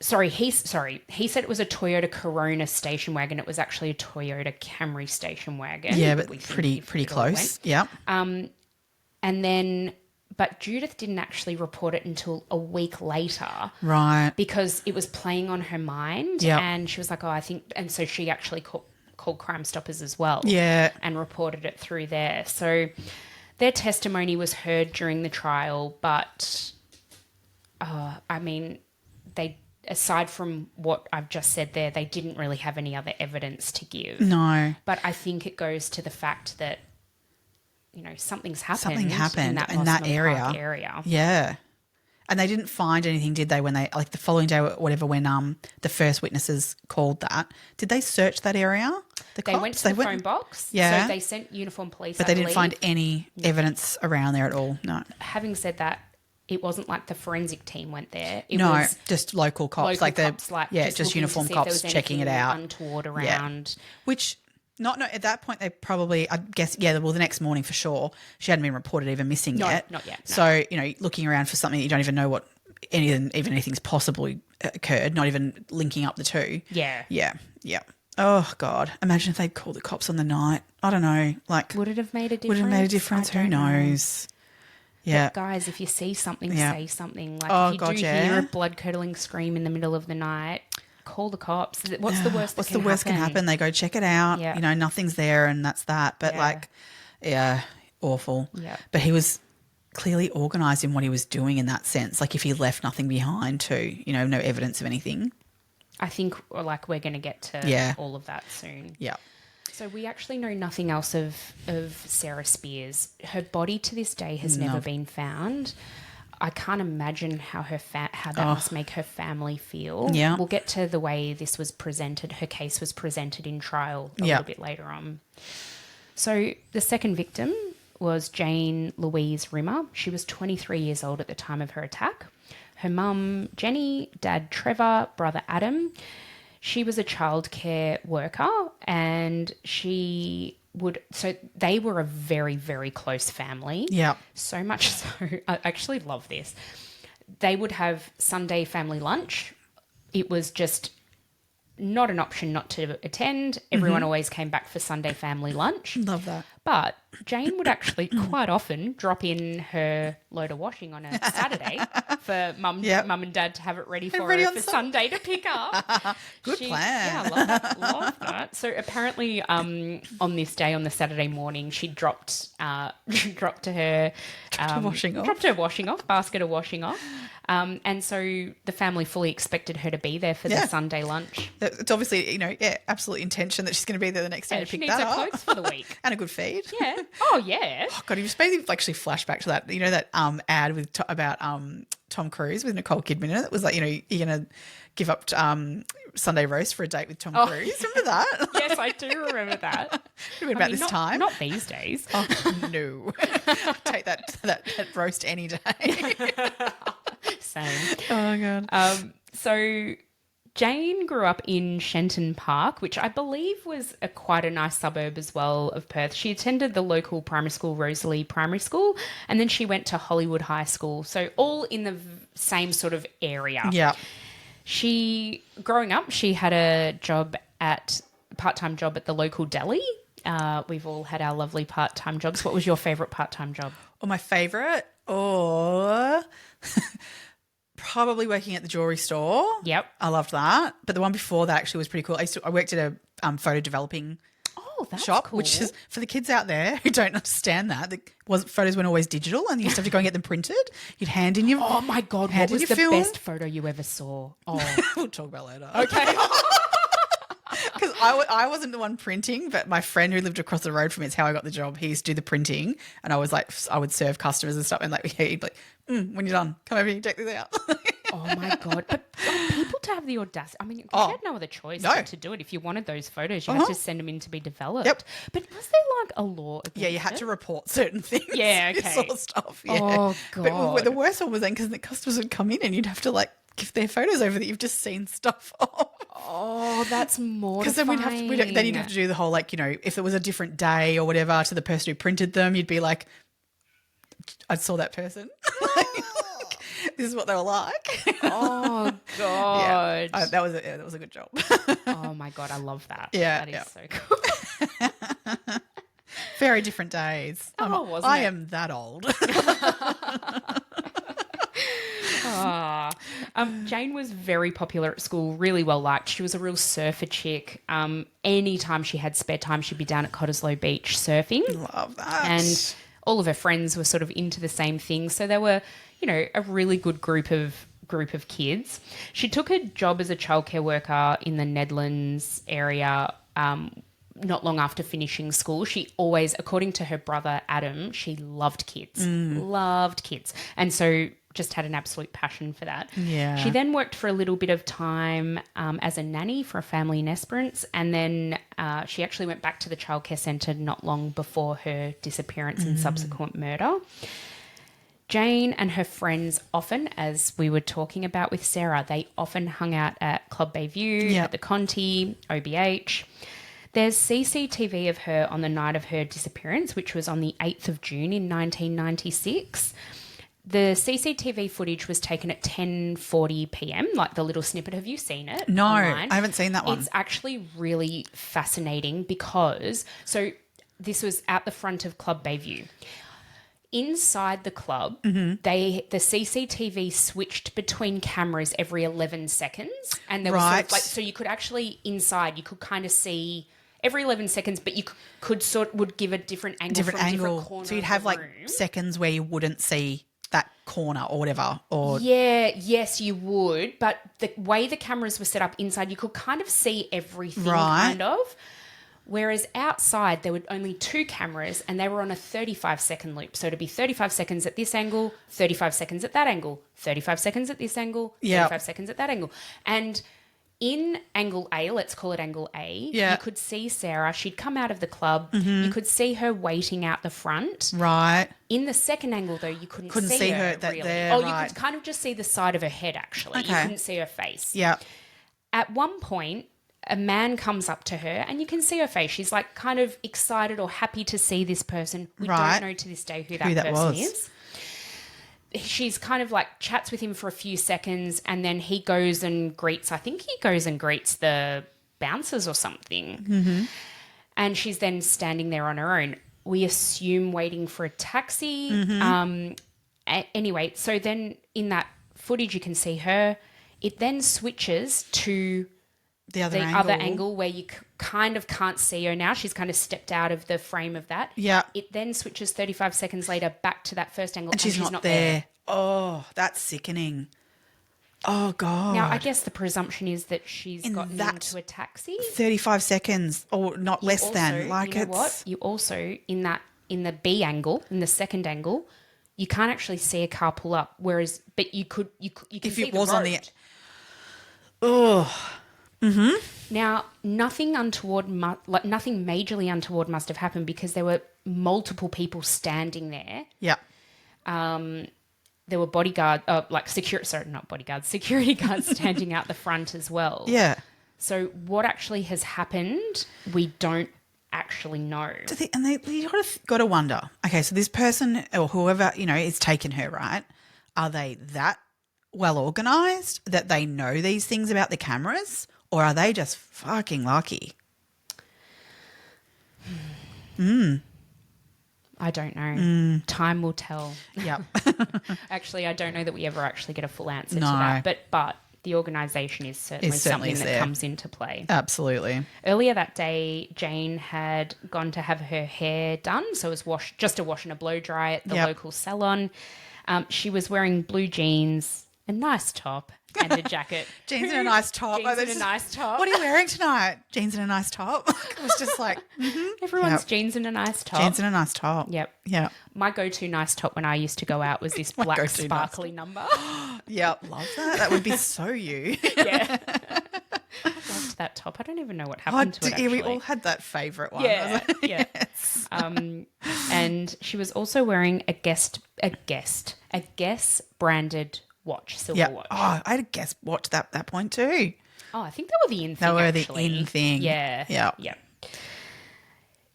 he said it was a Toyota Corona station wagon. It was actually a Toyota Camry station wagon. Yeah, but pretty close. Yeah. But Judith didn't actually report it until a week later. Right. Because it was playing on her mind. Yep. And she was like, and so she actually called Crime Stoppers as well. Yeah. And reported it through there. So their testimony was heard during the trial, but, they, aside from what I've just said there, they didn't really have any other evidence to give. No. But I think it goes to the fact that, something happened in that Mosman area. Park area. Yeah. And they didn't find anything, did they, when they, like the following day or whatever, when the first witnesses called that? Did they search that area? They went to the phone box. Yeah. So they sent uniformed police, but they didn't find any evidence around there at all, no. Having said that, it wasn't like the forensic team went there. It no, was just local cops. Just uniformed cops checking it out. Untoward around. Yeah. Which... at that point, they probably, I guess, the next morning for sure, she hadn't been reported even missing yet. Not yet. No. So, looking around for something that you don't even know what anything's possibly occurred, not even linking up the two. Yeah. Yeah. Yeah. Oh, God. Imagine if they'd called the cops on the night. I don't know. Would it have made a difference? Would it have made a difference? Who knows? Yeah. But guys, if you see something, say something. If you hear a blood-curdling scream in the middle of the night, call the cops. What's the worst that can happen? They go check it out. Yeah. Nothing's there and that's that. But awful. Yeah. But he was clearly organised in what he was doing in that sense. Like if he left nothing behind too, no evidence of anything. I think we're going to get to all of that soon. Yeah. So we actually know nothing else of Sarah Spiers. Her body to this day has never been found. I can't imagine how that must make her family feel. Yeah. We'll get to the way this was presented. Her case was presented in trial a little bit later on. So the second victim was Jane Louise Rimmer. She was 23 years old at the time of her attack. Her mum, Jenny, dad, Trevor, brother, Adam. She was a childcare worker and so they were a very, very close family. Yeah. So much so, I actually love this. They would have Sunday family lunch. It was just not an option not to attend. Everyone always came back for Sunday family lunch. Love that. But Jane would actually quite often drop in her load of washing on a Saturday for mum and dad to have it ready for her for Sunday to pick up. Good plan. Yeah, I love that. So apparently on this day, on the Saturday morning, she dropped her washing off, basket of washing off. And so the family fully expected her to be there for the Sunday lunch. It's obviously, absolute intention that she's going to be there the next day to pick that up. She needs her clothes for the week. And a good feed. Yeah. Oh, yeah. Oh, God, you just made me actually flashback to that, that ad about Tom Cruise with Nicole Kidman in it. It was like, you're going to give up Sunday roast for a date with Tom Cruise. Remember that? Yes, I do remember that. About this time. Not these days. Oh, no. Take that roast any day. Same. Oh, God. So Jane grew up in Shenton Park, which I believe was quite a nice suburb as well of Perth. She attended the local primary school, Rosalie Primary School, and then she went to Hollywood High School. So all in the same sort of area. Yeah. Growing up, she had a part-time job at the local deli. We've all had our lovely part-time jobs. What was your favourite part-time job? Oh, my favourite? Probably working at the jewellery store. Yep. I loved that. But the one before that actually was pretty cool. I worked at a photo developing shop, cool. which is for the kids out there who don't understand that. Photos weren't always digital and you used to have to go and get them printed. You'd hand in your Oh, my God. What was the best photo you ever saw? Oh. We'll talk about it later. Okay. Because I wasn't the one printing, but my friend who lived across the road from me is how I got the job. He used to do the printing and I would serve customers and stuff and he'd be like, when you're done, come over here, check this out. Oh, my God. But people to have the audacity. I mean, you had no other choice but to do it. If you wanted those photos, you had to send them in to be developed. Yep. But was there a law against Yeah, you had to report certain things. Yeah, okay. This sort of stuff. Yeah. Oh, God. But the worst one was then because the customers would come in and you'd have to give their photos over that you've just seen stuff of. Oh, that's mortifying. Because then you'd have to do the whole if it was a different day or whatever to the person who printed them, you'd be like, I saw that person. This is what they were like. Oh God. That was a good job. Oh my God, I love that. Yeah, That is yeah. so cool. Very different days. Wasn't I it? am that old. Jane was very popular at school, really well liked. She was a real surfer chick. Anytime she had spare time, she'd be down at Cottesloe Beach surfing. Love that. And all of her friends were sort of into the same thing. So they were, a really good group of kids. She took a job as a childcare worker in the Netherlands area not long after finishing school. She always, according to her brother Adam, she loved kids. And so just had an absolute passion for that. Yeah. She then worked for a little bit of time as a nanny for a family in Esperance, and then she actually went back to the childcare centre not long before her disappearance and subsequent murder. Jane and her friends often, as we were talking about with Sarah, they often hung out at Club Bayview, at the Conti, OBH. There's CCTV of her on the night of her disappearance, which was on the 8th of June in 1996. The CCTV footage was taken at 10:40 p.m, like the little snippet. Have you seen it? No, online? I haven't seen that one. It's actually really fascinating because, so this was at the front of Club Bayview. Inside the club, the CCTV switched between cameras every 11 seconds. And there was sort of like, so you could actually, inside, you could kind of see every 11 seconds, but you would give a different angle Different from angle. different corners So you'd have of the like room. seconds where you wouldn't see that corner or whatever. Or Yes, you would. But the way the cameras were set up inside, you could kind of see everything, kind of. Whereas outside, there were only 2 cameras and they were on a 35-second loop. So it'd be 35 seconds at this angle, 35 seconds at that angle, 35 seconds at this angle, 35 seconds at that angle. And in angle A, let's call it angle A, you could see Sarah. She'd come out of the club. You could see her waiting out the front. Right. In the second angle, though, you couldn't see her really. there, You could kind of just see the side of her head, actually. Okay. You couldn't see her face. Yeah. At one point, a man comes up to her and you can see her face. She's like kind of excited or happy to see this person. We don't know to this day who that person is. She's kind of like chats with him for a few seconds and then he goes and greets the bouncers or something. And she's then standing there on her own. We assume waiting for a taxi. Anyway, so then in that footage you can see her. It then switches to the other angle where you kind of can't see her now. She's kind of stepped out of the frame of that. Yeah. It then switches 35 seconds later back to that first angle And she's not there. Oh, that's sickening. Oh, God. Now, I guess the presumption is that she's gotten into a taxi. 35 seconds or not less than. Like, you know what? You also, in the B angle, in the second angle, you can't actually see a car pull up. But you can if see it was the road. on the... Oh. Now, nothing majorly untoward must have happened because there were multiple people standing there. Yeah. There were security guards standing out the front as well. Yeah. So what actually has happened, we don't actually know. You got to wonder, okay, so this person or whoever, is taking her, right? Are they that well organised that they know these things about the cameras? Or are they just fucking lucky? I don't know. Time will tell. Yep. Actually, I don't know that we ever actually get a full answer to that. But the organisation is certainly something that comes into play. Absolutely. Earlier that day, Jane had gone to have her hair done. So it was just a wash and a blow dry at the local salon. She was wearing blue jeans, a nice top, and a jacket. Jeans and a nice top. Jeans and a nice top. What are you wearing tonight? Jeans and a nice top. It was just like, everyone's jeans and a nice top. Jeans and a nice top. Yep. Yeah. My go-to nice top when I used to go out was this black sparkly number. Yep. Love that. That would be so you. Yeah. I loved that top. I don't even know what happened to it, actually. We all had that favourite one. Yeah. Yeah. Yes. And she was also wearing a Guess branded watch, silver watch. Oh, I had a Guess watch that point too. Oh, I think they were the in thing. They were actually. the in thing. Yeah. Yeah. Yeah.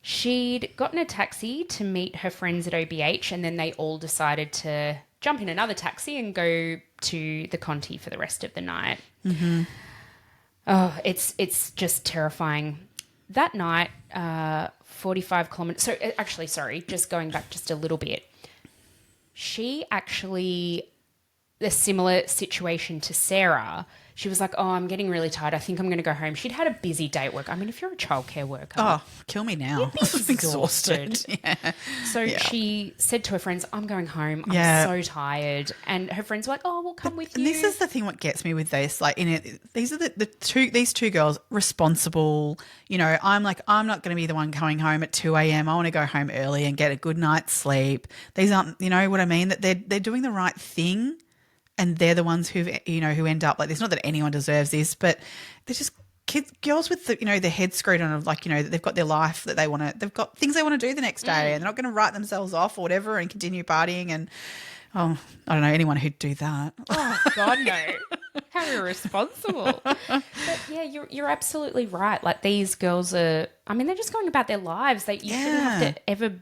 She'd gotten a taxi to meet her friends at OBH and then they all decided to jump in another taxi and go to the Conti for the rest of the night. Oh, it's just terrifying. That night, 45 kilometres... So, actually, sorry, just going back just a little bit. She actually... A similar situation to Sarah. She was like, oh, I'm getting really tired. I think I'm going to go home. She'd had a busy day at work. I mean, if you're a childcare worker... Oh, kill me now. You'd be exhausted. Yeah. So she said to her friends, I'm going home. I'm so tired. And her friends were like, oh, we'll come with you. And this is the thing what gets me with this. Like, in it, these are these two girls, responsible. You know, I'm like, I'm not going to be the one going home at 2 a.m. I want to go home early and get a good night's sleep. These aren't, you know what I mean? That they're doing the right thing. And they're the ones who end up like this. Not that anyone deserves this, but they're just girls with their heads screwed on, like, they've got their life that they want to, they've got things they want to do the next day, and they're not going to write themselves off or whatever and continue partying. And I don't know anyone who'd do that. Oh God, no! How irresponsible. But yeah, you're absolutely right. Like, these girls are. I mean, they're just going about their lives. You shouldn't have to ever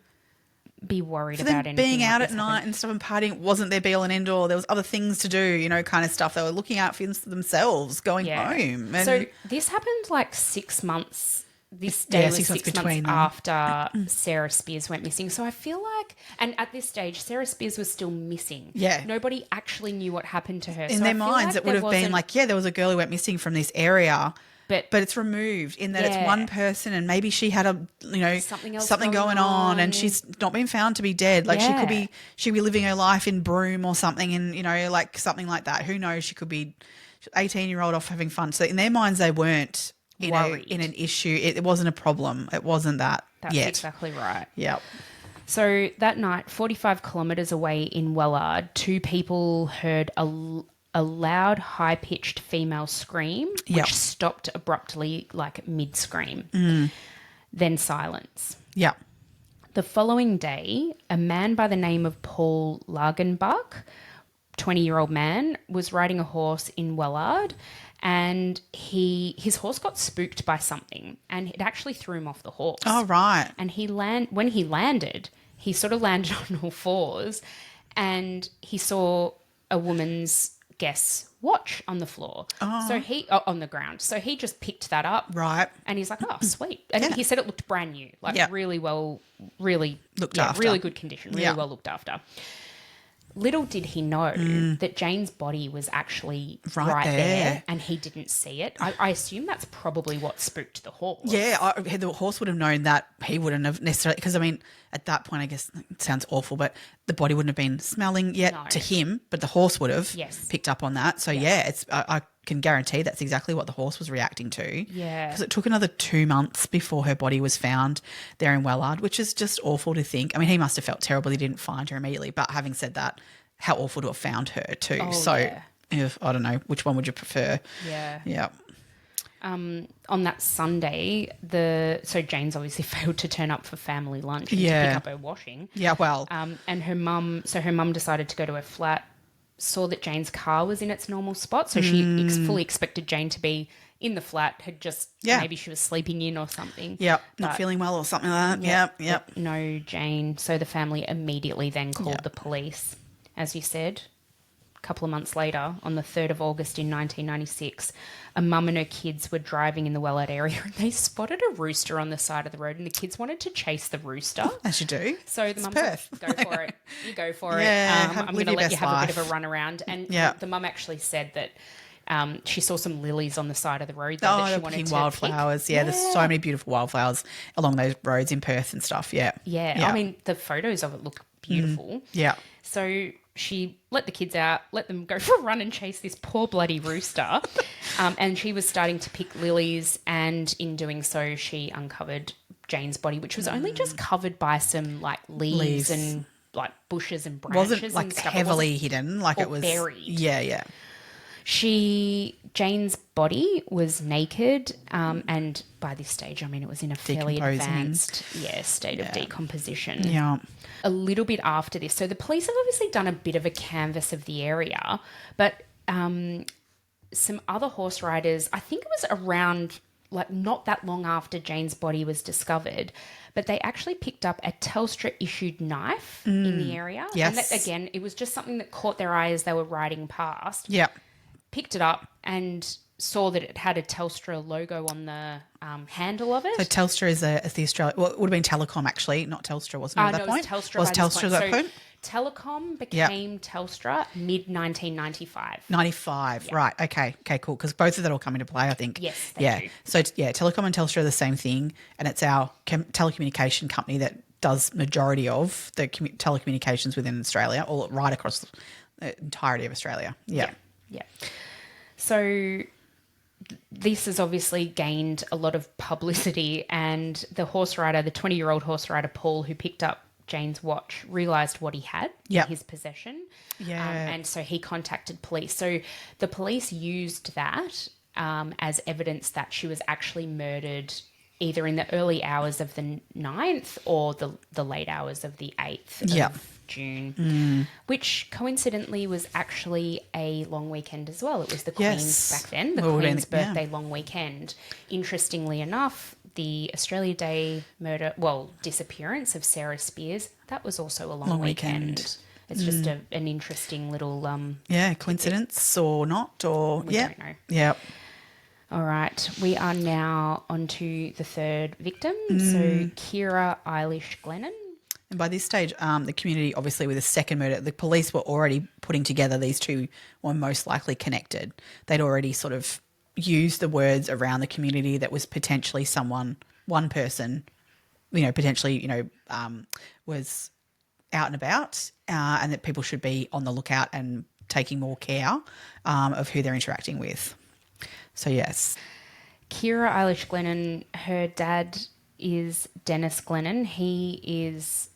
be worried about anything. Being out like at night and stuff and partying wasn't their be all and end all. There was other things to do, kind of stuff. They were looking out for themselves, going home. And so this happened like 6 months. This day was 6 months after Sarah Spiers went missing. So I feel like, and at this stage, Sarah Spiers was still missing. Yeah. Nobody actually knew what happened to her. In their minds, it would have been like, there was a girl who went missing from this area. But it's removed in that it's one person, and maybe she had something going on, and she's not been found to be dead. Like, she'd be living her life in Broome or something, and like something like that. Who knows? She could be 18-year-old off having fun. So in their minds, they weren't in an issue. It wasn't a problem. It wasn't that. That's yet. Exactly right. Yep. So that night, 45 kilometres away in Wellard, two people heard a loud, high-pitched female scream, which stopped abruptly, like mid-scream. Then silence. Yeah. The following day, a man by the name of Paul Lagenbach, 20-year-old man, was riding a horse in Wellard, and his horse got spooked by something, and it actually threw him off the horse. Oh, right. And when he landed, he sort of landed on all fours, and he saw a woman's guest's watch on the floor. So on the ground. So he just picked that up. Right. And he's like, oh, sweet. And he said it looked brand new, like really looked after. Really good condition, really well looked after. Little did he know that Jane's body was actually right there, and he didn't see it. I assume that's probably what spooked the horse. Yeah, the horse would have known that. He wouldn't have necessarily, because, I mean, at that point, I guess it sounds awful, but the body wouldn't have been smelling yet to him, but the horse would have picked up on that. So, I can guarantee that's exactly what the horse was reacting to. Yeah. Because it took another 2 months before her body was found there in Wellard, which is just awful to think. I mean, he must have felt terrible he didn't find her immediately, but having said that, how awful to have found her too. I don't know, which one would you prefer? Yeah. Yeah. On that Sunday, so Jane's obviously failed to turn up for family lunch and to pick up her washing. Yeah, well. And her mum decided to go to her flat, saw that Jane's car was in its normal spot, so she fully expected Jane to be in the flat, had just maybe she was sleeping in or something. Yep, not feeling well or something like that. Yep. No Jane. So the family immediately then called the police. As you said, a couple of months later, on the 3rd of August in 1996, a mum and her kids were driving in the Wellard area, and they spotted a rooster on the side of the road, and the kids wanted to chase the rooster. As you do. So the mum said, go for it. You go for it. I'm going to let you have a bit of a run around. And the mum actually said that she saw some lilies on the side of the road that she wanted to wildflowers. Yeah, there's so many beautiful wildflowers along those roads in Perth and stuff. Yeah. I mean, the photos of it look beautiful. Yeah. So she let the kids out, let them go for a run and chase this poor bloody rooster. And she was starting to pick lilies, and in doing so, she uncovered Jane's body, which was only just covered by some like leaves and like bushes and branches. Wasn't like and stuff. heavily hidden, like it was buried. Yeah. Jane's body was naked, and by this stage, I mean, it was in a fairly advanced state of decomposition. Yeah. A little bit after this, so the police have obviously done a bit of a canvass of the area, but some other horse riders, I think it was around like not that long after Jane's body was discovered, but they actually picked up a Telstra-issued knife in the area. Yes. And that, again, it was just something that caught their eye as they were riding past. Yeah. Picked it up and saw that it had a Telstra logo on the handle of it. So Telstra is the Australia. Well, it would have been Telecom actually, not Telstra, wasn't it? At that point, It was Telstra. Was by this Telstra point. at that point? Telecom became Telstra mid 1995. 95, right? Okay, cool. Because both of that will come into play, I think. Yes, they do. So Telecom and Telstra are the same thing, and it's our telecommunication company that does majority of the telecommunications within Australia, all right across the entirety of Australia. Yeah. So this has obviously gained a lot of publicity, and the 20-year-old horse rider Paul, who picked up Jane's watch, realised what he had in his possession. And so he contacted police. So the police used that as evidence that she was actually murdered either in the early hours of the 9th or the late hours of the 8th of June, which coincidentally was actually a long weekend as well. It was the Queen's back then, the Queen's birthday long weekend. Interestingly enough, the Australia Day disappearance of Sarah Spiers, that was also a long weekend. It's just an interesting little coincidence or not, or we don't know. Yeah. All right, we are now onto the third victim. So Ciara Eilish Glennon. And by this stage, the community, obviously with the second murder, the police were already putting together these two were most likely connected. They'd already sort of used the words around the community that was potentially one person, potentially, was out and about, and that people should be on the lookout and taking more care of who they're interacting with. So, yes. Ciara Eilish Glennon, her dad is Dennis Glennon. He is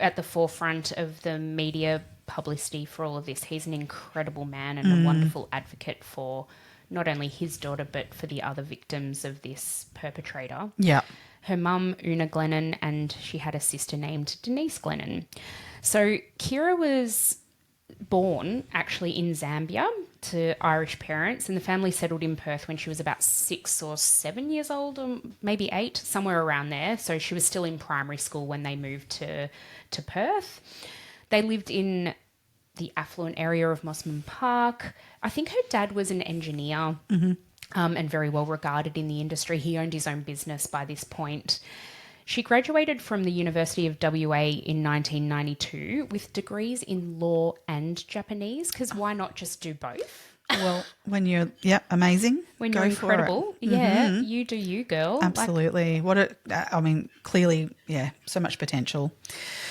at the forefront of the media publicity for all of this. He's an incredible man and a wonderful advocate for not only his daughter but for the other victims of this perpetrator. Yeah. Her mum, Una Glennon, and she had a sister named Denise Glennon. So Ciara was born actually in Zambia to Irish parents, and the family settled in Perth when she was about 6 or 7 years old, or maybe 8, somewhere around there. So she was still in primary school when they moved to Perth. They lived in the affluent area of Mosman Park. I think her dad was an engineer and very well regarded in the industry. He owned his own business by this point. She graduated from the University of WA in 1992 with degrees in law and Japanese, because why not just do both? Well, when you're, amazing. When you're incredible. You do you, girl. Absolutely. Clearly, so much potential.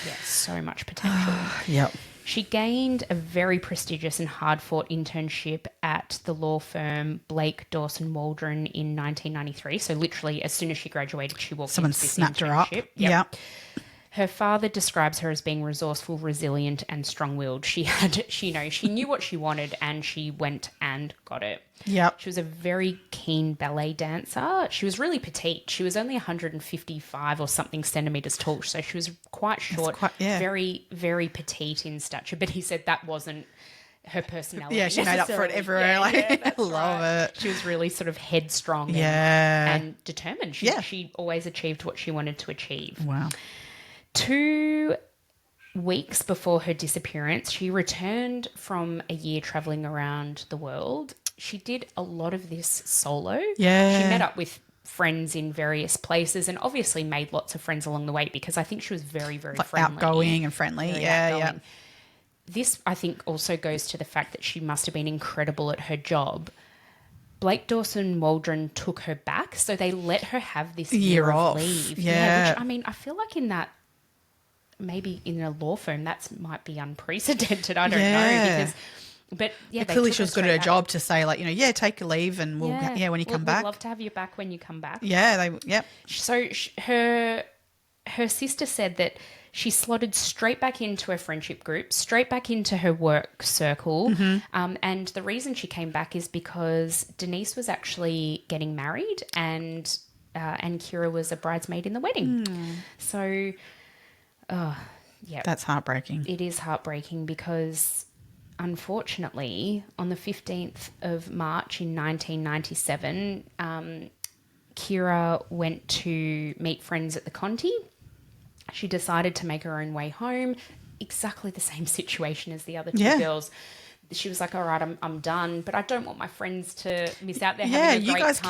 Yeah, so much potential. Yep. She gained a very prestigious and hard-fought internship at the law firm Blake, Dawson, Waldron in 1993. So literally, as soon as she graduated, she walked into this snapped internship. her up. Yep. Her father describes her as being resourceful, resilient, and strong-willed. She knew what she wanted, and she went and got it. Yep. She was a very keen ballet dancer. She was really petite. She was only 155 or something centimetres tall, so she was quite short, very, very petite in stature. But he said that wasn't her personality. Yeah, she made up for it everywhere. I love it. She was really sort of headstrong and determined. She always achieved what she wanted to achieve. Wow. 2 weeks before her disappearance, she returned from a year travelling around the world. She did a lot of this solo. Yeah. She met up with friends in various places and obviously made lots of friends along the way, because I think she was very, very friendly. Outgoing and friendly. Yeah. This, I think, also goes to the fact that she must have been incredible at her job. Blake Dawson Waldron took her back, so they let her have this year of leave. Yeah. Which, I feel like in that, maybe in a law firm, that might be unprecedented. I don't know. But clearly she was good at her job to say, take a leave and we'll when you come back. We'd love to have you back when you come back. So her sister said that she slotted straight back into her friendship group, straight back into her work circle. And the reason she came back is because Denise was actually getting married and Ciara was a bridesmaid in the wedding. So, that's heartbreaking. It is heartbreaking because unfortunately, on the 15th of March in 1997, Ciara went to meet friends at the Conti. She decided to make her own way home. Exactly the same situation as the other two girls. She was like, all right, I'm done, but I don't want my friends to miss out. They're having a great time. Yeah, you guys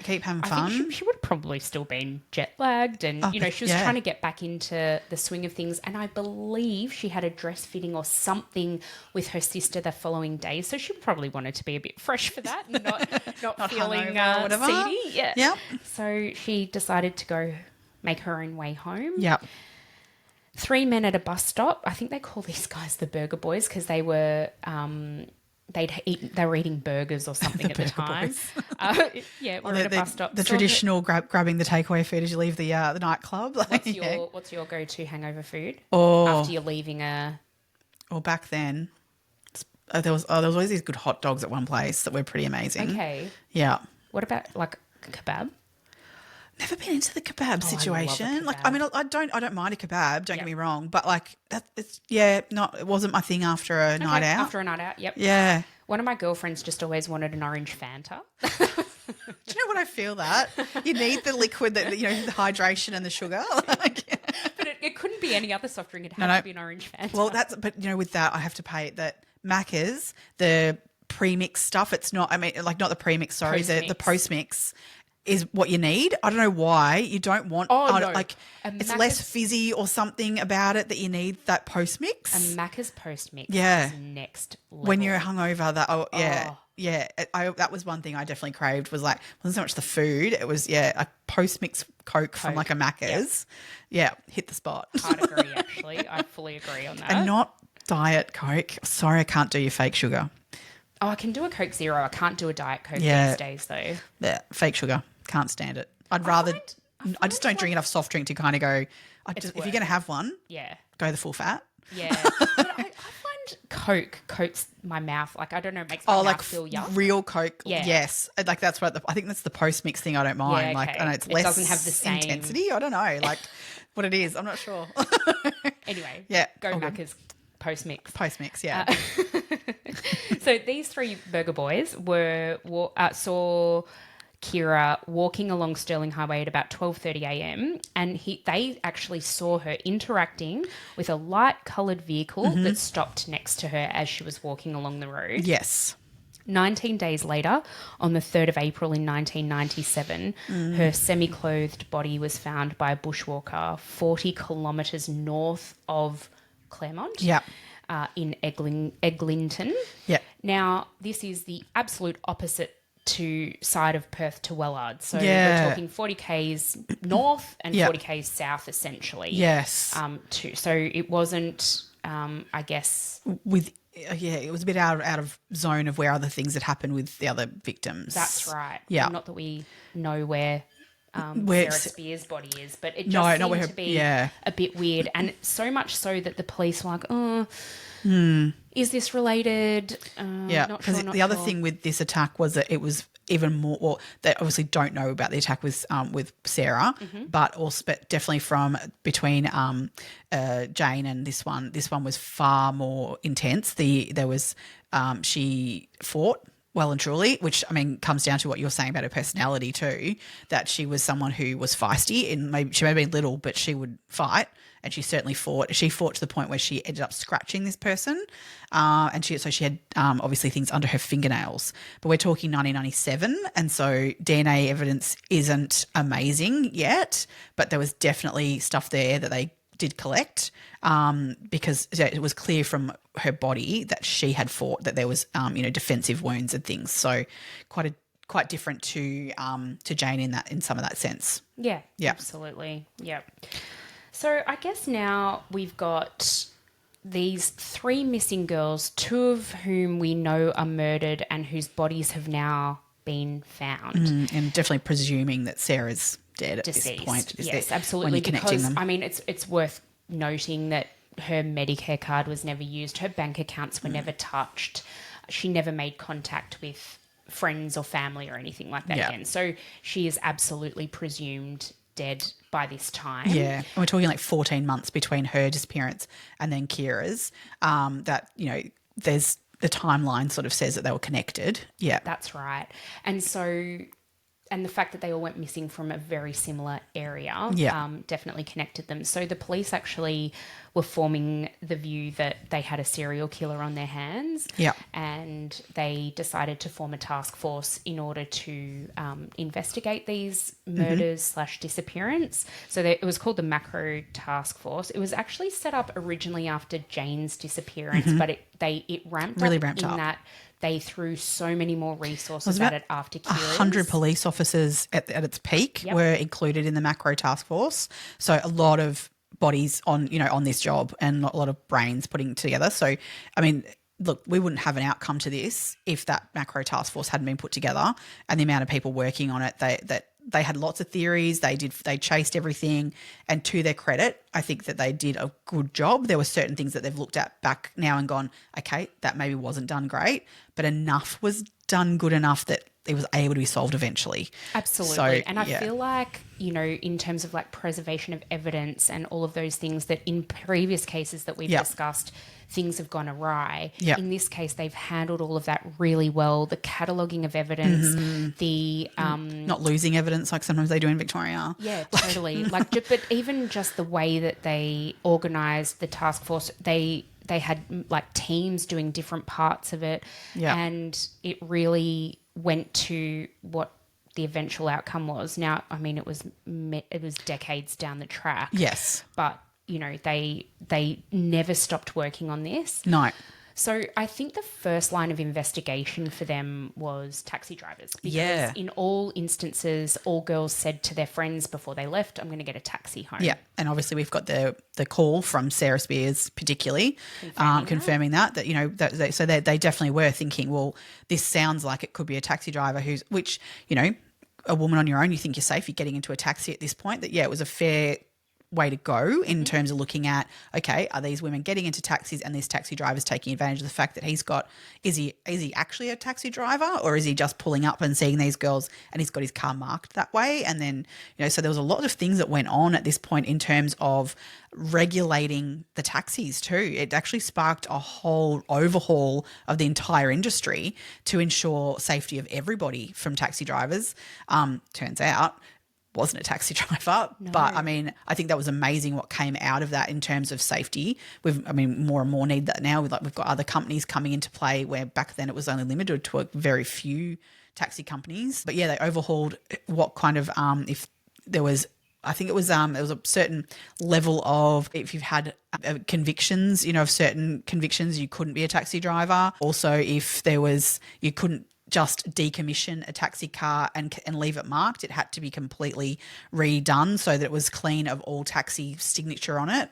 keep having fun. I think she would probably still been jet lagged and, she was trying to get back into the swing of things. And I believe she had a dress fitting or something with her sister the following day. So she probably wanted to be a bit fresh for that and not feeling seedy. Yeah. Yep. So she decided to go make her own way home. Yep. 3 men at a bus stop. I think they call these guys the Burger Boys because they were they were eating burgers or something at the time. We're at a bus stop. The traditional grabbing the takeaway food as you leave the nightclub. What's your go-to hangover food? Or after you're leaving Or back then, there was always these good hot dogs at one place that were pretty amazing. Okay. Yeah. What about like kebab? Never been into the kebab situation. I love a kebab. Like, I mean, I don't mind a kebab. Don't get me wrong, but like it wasn't my thing after a night out. After a night out, yep. Yeah. One of my girlfriends just always wanted an orange Fanta. Do you know what I feel that you need the liquid that the hydration and the sugar. But it couldn't be any other soft drink. It had to be an orange Fanta. Well, but with that, I have to pay that Macca's the pre-mix stuff. It's not. I mean, like not the pre-mix. Sorry, the post-mix is what you need. I don't know why you don't want. Like it's less fizzy or something about it that you need that post mix. A Macca's post mix. Yeah, is next level. When you're hungover, that was one thing I definitely craved. Was like wasn't so much the food. It was a post mix Coke from like a Macca's. Yeah, hit the spot. I'd agree. Actually, I fully agree on that. And not Diet Coke. Sorry, I can't do your fake sugar. Oh, I can do a Coke Zero. I can't do a Diet Coke these days though. Yeah, fake sugar. Can't stand it. I just don't drink enough soft drink to kind of go. If you're going to have one, go the full fat. Yeah, but I find Coke coats my mouth. Like I don't know, it makes my mouth feel yuck. Real Coke. Yeah. Yes, like that's what I think that's the post mix thing. I don't mind. Yeah, okay. Like I know it doesn't have the same intensity. I don't know, like what it is. I'm not sure. Anyway, go Macca's post mix. Post mix, yeah. So these three Burger Boys saw Ciara walking along Stirling Highway at about 12:30 a.m. and they actually saw her interacting with a light-coloured vehicle that stopped next to her as she was walking along the road. Yes. 19 days later, on the 3rd of April in 1997, her semi-clothed body was found by a bushwalker 40 kilometres north of Claremont. Yeah. In Eglinton. Yeah. Now, this is the absolute opposite side of Perth to Wellard. So we're talking 40 k's north and 40 k's south, essentially. Yes. So it wasn't, I guess, it was a bit out of zone of where other things had happened with the other victims. That's right. Yeah. Not that we know where Sarah Spiers' body is, but it just seemed to be a bit weird, and so much so that the police were like, is this related? Because the other thing with this attack was that it was even more. Well, they obviously don't know about the attack with Sarah, but definitely from between Jane and this one. This one was far more intense. She fought well and truly, which I mean comes down to what you're saying about her personality too. That she was someone who was feisty, and she may have been little, but she would fight. And she certainly fought. She fought to the point where she ended up scratching this person. And she had obviously things under her fingernails. But we're talking 1997. And so DNA evidence isn't amazing yet. But there was definitely stuff there that they did collect because it was clear from her body that she had fought, that there was, defensive wounds and things. So quite different to Jane in some of that sense. Yeah. Absolutely. Yeah. So I guess now we've got these three missing girls, two of whom we know are murdered and whose bodies have now been found. And definitely presuming that Sarah's dead at Deceased. This point. Yes, absolutely. When you're connecting them. I mean, it's worth noting that her Medicare card was never used. Her bank accounts were never touched. She never made contact with friends or family or anything like that again. So she is absolutely presumed dead by this time. Yeah. And we're talking like 14 months between her disappearance and then Ciara's. There's the timeline sort of says that they were connected. Yeah. That's right. And so, and the fact that they all went missing from a very similar area definitely connected them. So the police actually were forming the view that they had a serial killer on their hands. Yeah. And they decided to form a task force in order to investigate these murders / disappearance. So it was called the Macro Task Force. It was actually set up originally after Jane's disappearance, but it ramped Really up ramped in up. that they threw so many more resources at it after Kira's. 100 police officers at its peak were included in the Macro Task Force. So a lot of bodies on this job and a lot of brains putting together. So, I mean, look, we wouldn't have an outcome to this if that Macro Task Force hadn't been put together, and the amount of people working on it. They had lots of theories. They chased everything, and to their credit, I think that they did a good job. There were certain things that they've looked at back now and gone, okay, that maybe wasn't done great, but enough was done good enough that it was able to be solved eventually. Absolutely. So, and I feel like, in terms of like preservation of evidence and all of those things that in previous cases that we've discussed, things have gone awry. Yep. In this case, they've handled all of that really well. The cataloguing of evidence, the not losing evidence like sometimes they do in Victoria. Yeah, totally. But even just the way that they organised the task force, they had like teams doing different parts of it, and it really went to what the eventual outcome was. Now, I mean, it was decades down the track. Yes, but they never stopped working on this. No. So I think the first line of investigation for them was taxi drivers. Because in all instances, all girls said to their friends before they left, I'm going to get a taxi home. Yeah, and obviously we've got the call from Sarah Spiers particularly confirming that so they definitely were thinking, well, this sounds like it could be a taxi driver which, a woman on your own, you think you're safe, you're getting into a taxi at this point, that, it was a fair way to go in terms of looking at, okay, are these women getting into taxis and this taxi driver's taking advantage of the fact that is he actually a taxi driver, or is he just pulling up and seeing these girls and he's got his car marked that way? And then, so there was a lot of things that went on at this point in terms of regulating the taxis too. It actually sparked a whole overhaul of the entire industry to ensure safety of everybody from taxi drivers. Turns out wasn't a taxi driver, but I mean, I think that was amazing what came out of that in terms of safety. More and more need that now. We've got other companies coming into play where back then it was only limited to a very few taxi companies. But yeah, they overhauled what kind of if there was. I think it was a certain level of, if you've had convictions, of certain convictions, you couldn't be a taxi driver. Also, if there was, you couldn't just decommission a taxi car and leave it marked. It had to be completely redone so that it was clean of all taxi signature on it,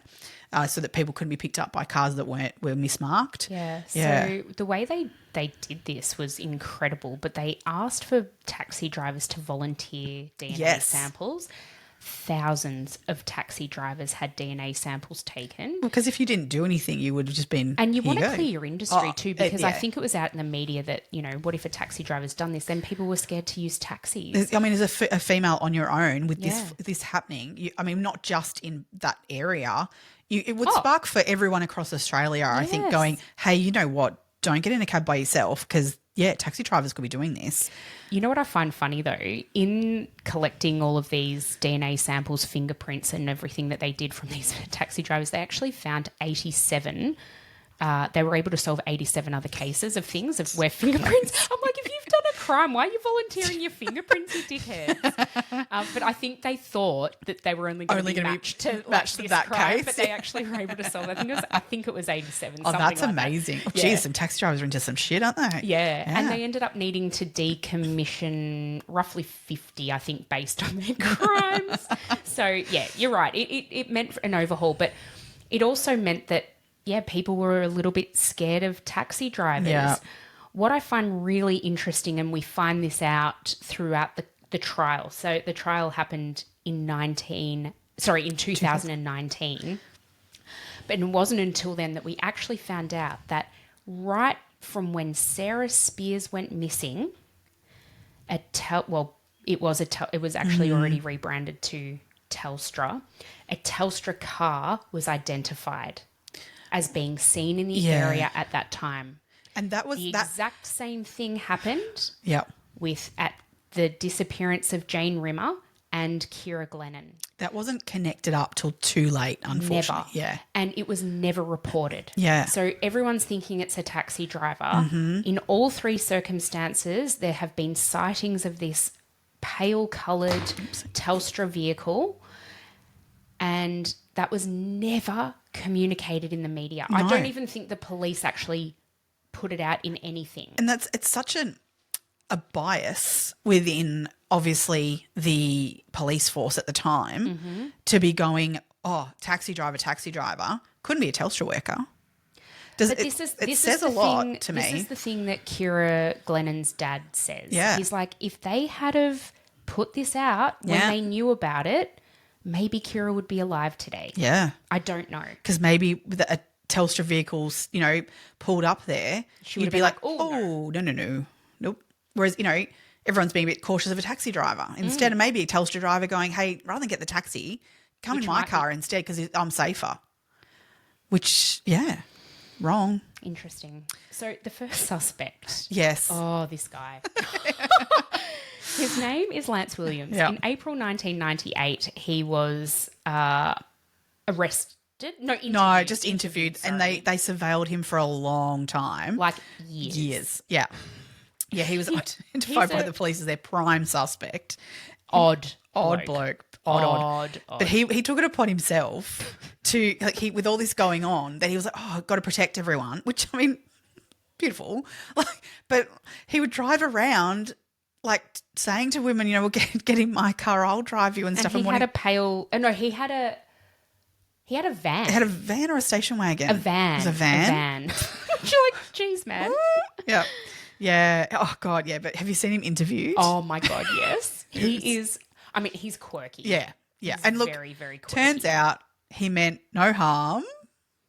so that people couldn't be picked up by cars that were mismarked. Yeah. So the way they did this was incredible, but they asked for taxi drivers to volunteer DNA samples. Thousands of taxi drivers had DNA samples taken. Because if you didn't do anything, you would have just been. And you want to clear your industry too, because I think it was out in the media that, what if a taxi driver's done this? Then people were scared to use taxis. I mean, as a female on your own with this happening, not just in that area, it would spark for everyone across Australia, I think, going, hey, you know what? Don't get in a cab by yourself, because, taxi drivers could be doing this. You know what I find funny though? In collecting all of these DNA samples, fingerprints and everything that they did from these taxi drivers, they actually found 87. They were able to solve 87 other cases of things of where fingerprints. I'm like, if you've done a crime, why are you volunteering your fingerprints, you dickheads? But I think they thought that they were only going to be matched to that crime, case. But they actually were able to solve it. I think it was 87. Oh, that's amazing. That. Geez, some taxi drivers are into some shit, aren't they? Yeah. And they ended up needing to decommission roughly 50, I think, based on their crimes. So, yeah, you're right. It meant an overhaul, but it also meant that, people were a little bit scared of taxi drivers. Yeah. What I find really interesting, and we find this out throughout the trial. So the trial happened in 2019. But it wasn't until then that we actually found out that right from when Sarah Spiers went missing, it was actually already rebranded to Telstra. A Telstra car was identified as being seen in the area at that time. And that was the that. exact same thing happened Yeah. at the disappearance of Jane Rimmer and Ciara Glennon. That wasn't connected up till too late, unfortunately. Never. Yeah. And it was never reported. Yeah. So everyone's thinking it's a taxi driver. Mm-hmm. In all three circumstances, there have been sightings of this pale coloured Telstra vehicle, and that was never communicated in the media. I No. don't even think the police actually put it out in anything. And it's such a bias within, obviously, the police force at the time to be going, oh, taxi driver, couldn't be a Telstra worker. It says a lot to me. This is the thing that Ciara Glennon's dad says. Yeah. He's like, if they had have put this out when they knew about it, maybe Ciara would be alive today. Yeah. I don't know. Because maybe with a Telstra vehicle's, pulled up there, you'd be like, oh, no. Nope. Whereas, everyone's being a bit cautious of a taxi driver. Instead of maybe a Telstra driver going, hey, rather than get the taxi, come in my car instead because I'm safer. Which, wrong. Interesting. So the first suspect. Yes. Oh, this guy. His name is Lance Williams. Yeah. In April 1998, he was arrested. No, interviewed. No, just interviewed. And they surveilled him for a long time. Like years. Years. Yeah. Yeah, he was identified by the police as their prime suspect. Odd bloke. Odd. But he took it upon himself to, with all this going on, that he was like, oh, I've got to protect everyone, which, I mean, beautiful. But he would drive around, saying to women, well, get in my car, I'll drive you and stuff. And he had a van. He had a van or a station wagon? A van. It was a van? You're like, geez, man. Yeah. Yeah. Oh, God, yeah. But have you seen him interviewed? Oh, my God, yes. He is, he's quirky. Yeah. Yeah. He's and look, very, very quirky. Turns out he meant no harm,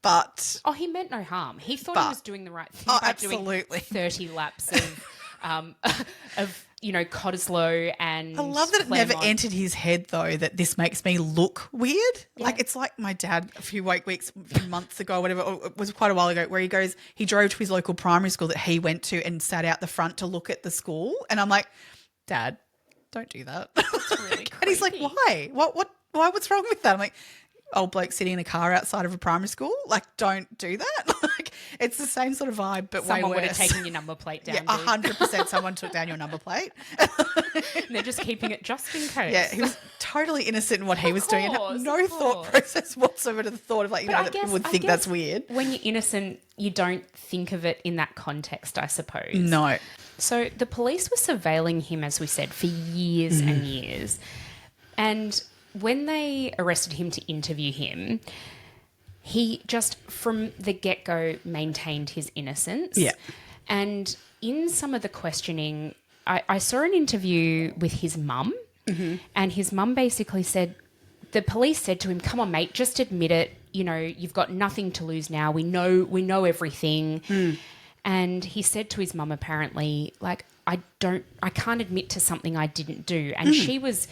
but... Oh, he meant no harm. He thought he was doing the right thing by absolutely. doing 30 laps of Cottesloe and I love that Claremont. it never entered his head, though, that this makes me look weird. Yeah. It's like my dad a few months ago, whatever, or it was quite a while ago, where he drove to his local primary school that he went to and sat out the front to look at the school. And I'm like, Dad, don't do that. That's really And he's like, why? Why? What's wrong with that? I'm like, old bloke sitting in a car outside of a primary school. Don't do that. It's the same sort of vibe, but Someone way would worse. have taken your number plate down. Yeah, 100% someone took down your number plate. And they're just keeping it just in case. Yeah, he was totally innocent in what he was doing and had no thought process whatsoever to the thought of that people would think that's weird. When you're innocent, you don't think of it in that context, I suppose. No. So the police were surveilling him, as we said, for years and years. And when they arrested him to interview him, he just from the get-go maintained his innocence. Yeah. And in some of the questioning, I saw an interview with his mum, and his mum basically said, the police said to him, come on, mate, just admit it. You've got nothing to lose now. We know everything. And he said to his mum, apparently, I can't admit to something I didn't do. And she was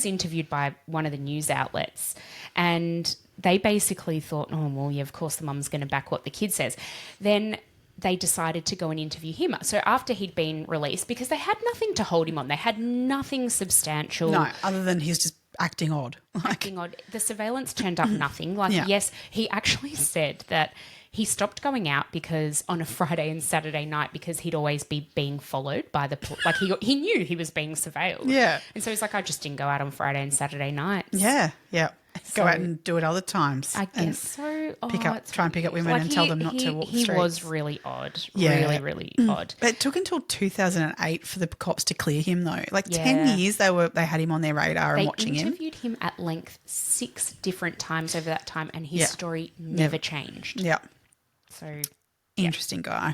interviewed by one of the news outlets, and they basically thought, oh, well, yeah, of course the mum's going to back what the kid says. Then they decided to go and interview him. So after he'd been released, because they had nothing to hold him on, they had nothing substantial. No, other than he's just acting odd. Acting odd. The surveillance turned up nothing. Yes, he actually said that he stopped going out because on a Friday and Saturday night because he'd always be being followed by he knew he was being surveilled. Yeah. And so he's like, I just didn't go out on Friday and Saturday nights. Yeah, yeah. Go out and do it other times. I guess so. Try and pick up women and tell them not to walk the streets. He was really odd. Yeah. Really, really odd. But it took until 2008 for the cops to clear him, though. 10 Yeah. years they had him on their radar and watching him. They interviewed him at length 6 different times over that time, and his story never changed. Yeah. So interesting guy.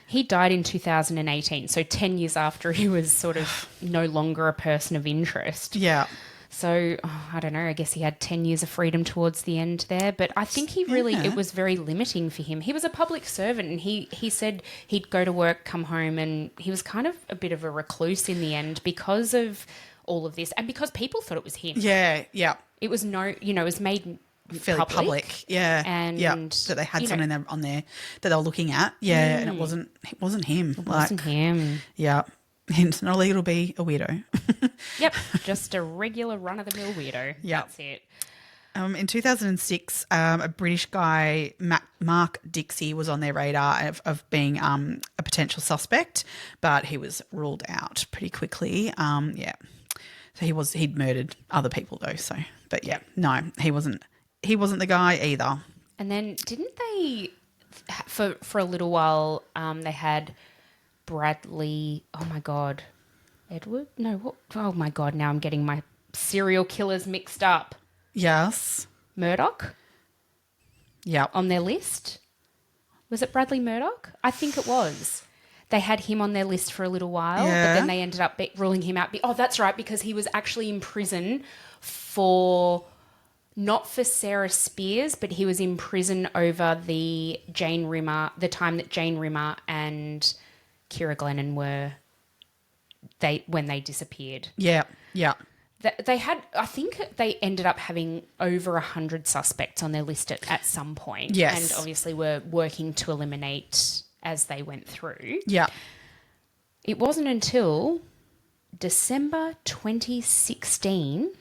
He died in 2018, so 10 years after he was sort of no longer a person of interest. Yeah. So, I don't know, I guess he had 10 years of freedom towards the end there. But I think it was very limiting for him. He was a public servant, and he said he'd go to work, come home, and he was kind of a bit of a recluse in the end because of all of this and because people thought it was him. Yeah, yeah. It was it was made fairly public. Yeah. And, that they had someone on there that they were looking at. Yeah. And it wasn't him. It wasn't him. Yeah. It's not illegal to be a weirdo. Yep. Just a regular run-of-the-mill weirdo. Yeah. That's it. In 2006, a British guy, Mark Dixie, was on their radar of being a potential suspect, but he was ruled out pretty quickly. So he'd murdered other people though. So, but yeah, no, he wasn't the guy either. And then didn't they, for a little while, they had Bradley, oh my God, Edward? No, what? Oh my God, now I'm getting my serial killers mixed up. Yes. Murdoch? Yeah. On their list? Was it Bradley Murdoch? I think it was. They had him on their list for a little while, but then they ended up ruling him out. Oh, that's right, because he was actually in prison not for Sarah Spiers, but he was in prison over the time that Jane Rimmer and Ciara Glennon when they disappeared. Yeah, yeah. They had, I think they ended up having over 100 suspects on their list at some point. Yes. And obviously were working to eliminate as they went through. Yeah. It wasn't until December 2016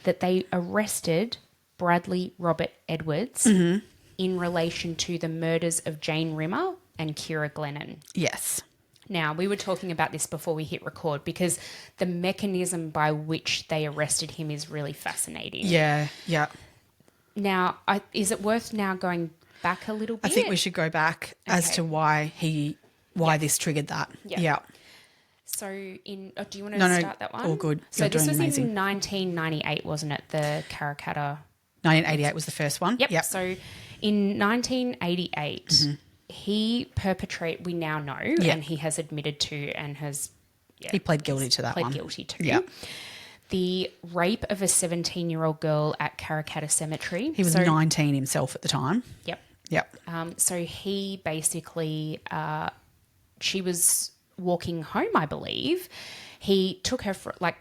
that they arrested Bradley Robert Edwards in relation to the murders of Jane Rimmer and Ciara Glennon. Yes. Now, we were talking about this before we hit record because the mechanism by which they arrested him is really fascinating. Yeah, yeah. Now, is it worth now going back a little bit? I think we should go back as to why this triggered that. Yeah. So, do you want to start that one? All good. So this was in 1998, wasn't it? The Karrakatta. 1988 was the first one. Yep. So in 1988, he we now know, and he has admitted to and has... Yeah, he pled guilty to that one. Pled guilty to. Yeah. The rape of a 17-year-old girl at Karrakatta Cemetery. He was 19 himself at the time. Yep. Yep. So he basically... she was walking home, I believe. He took her,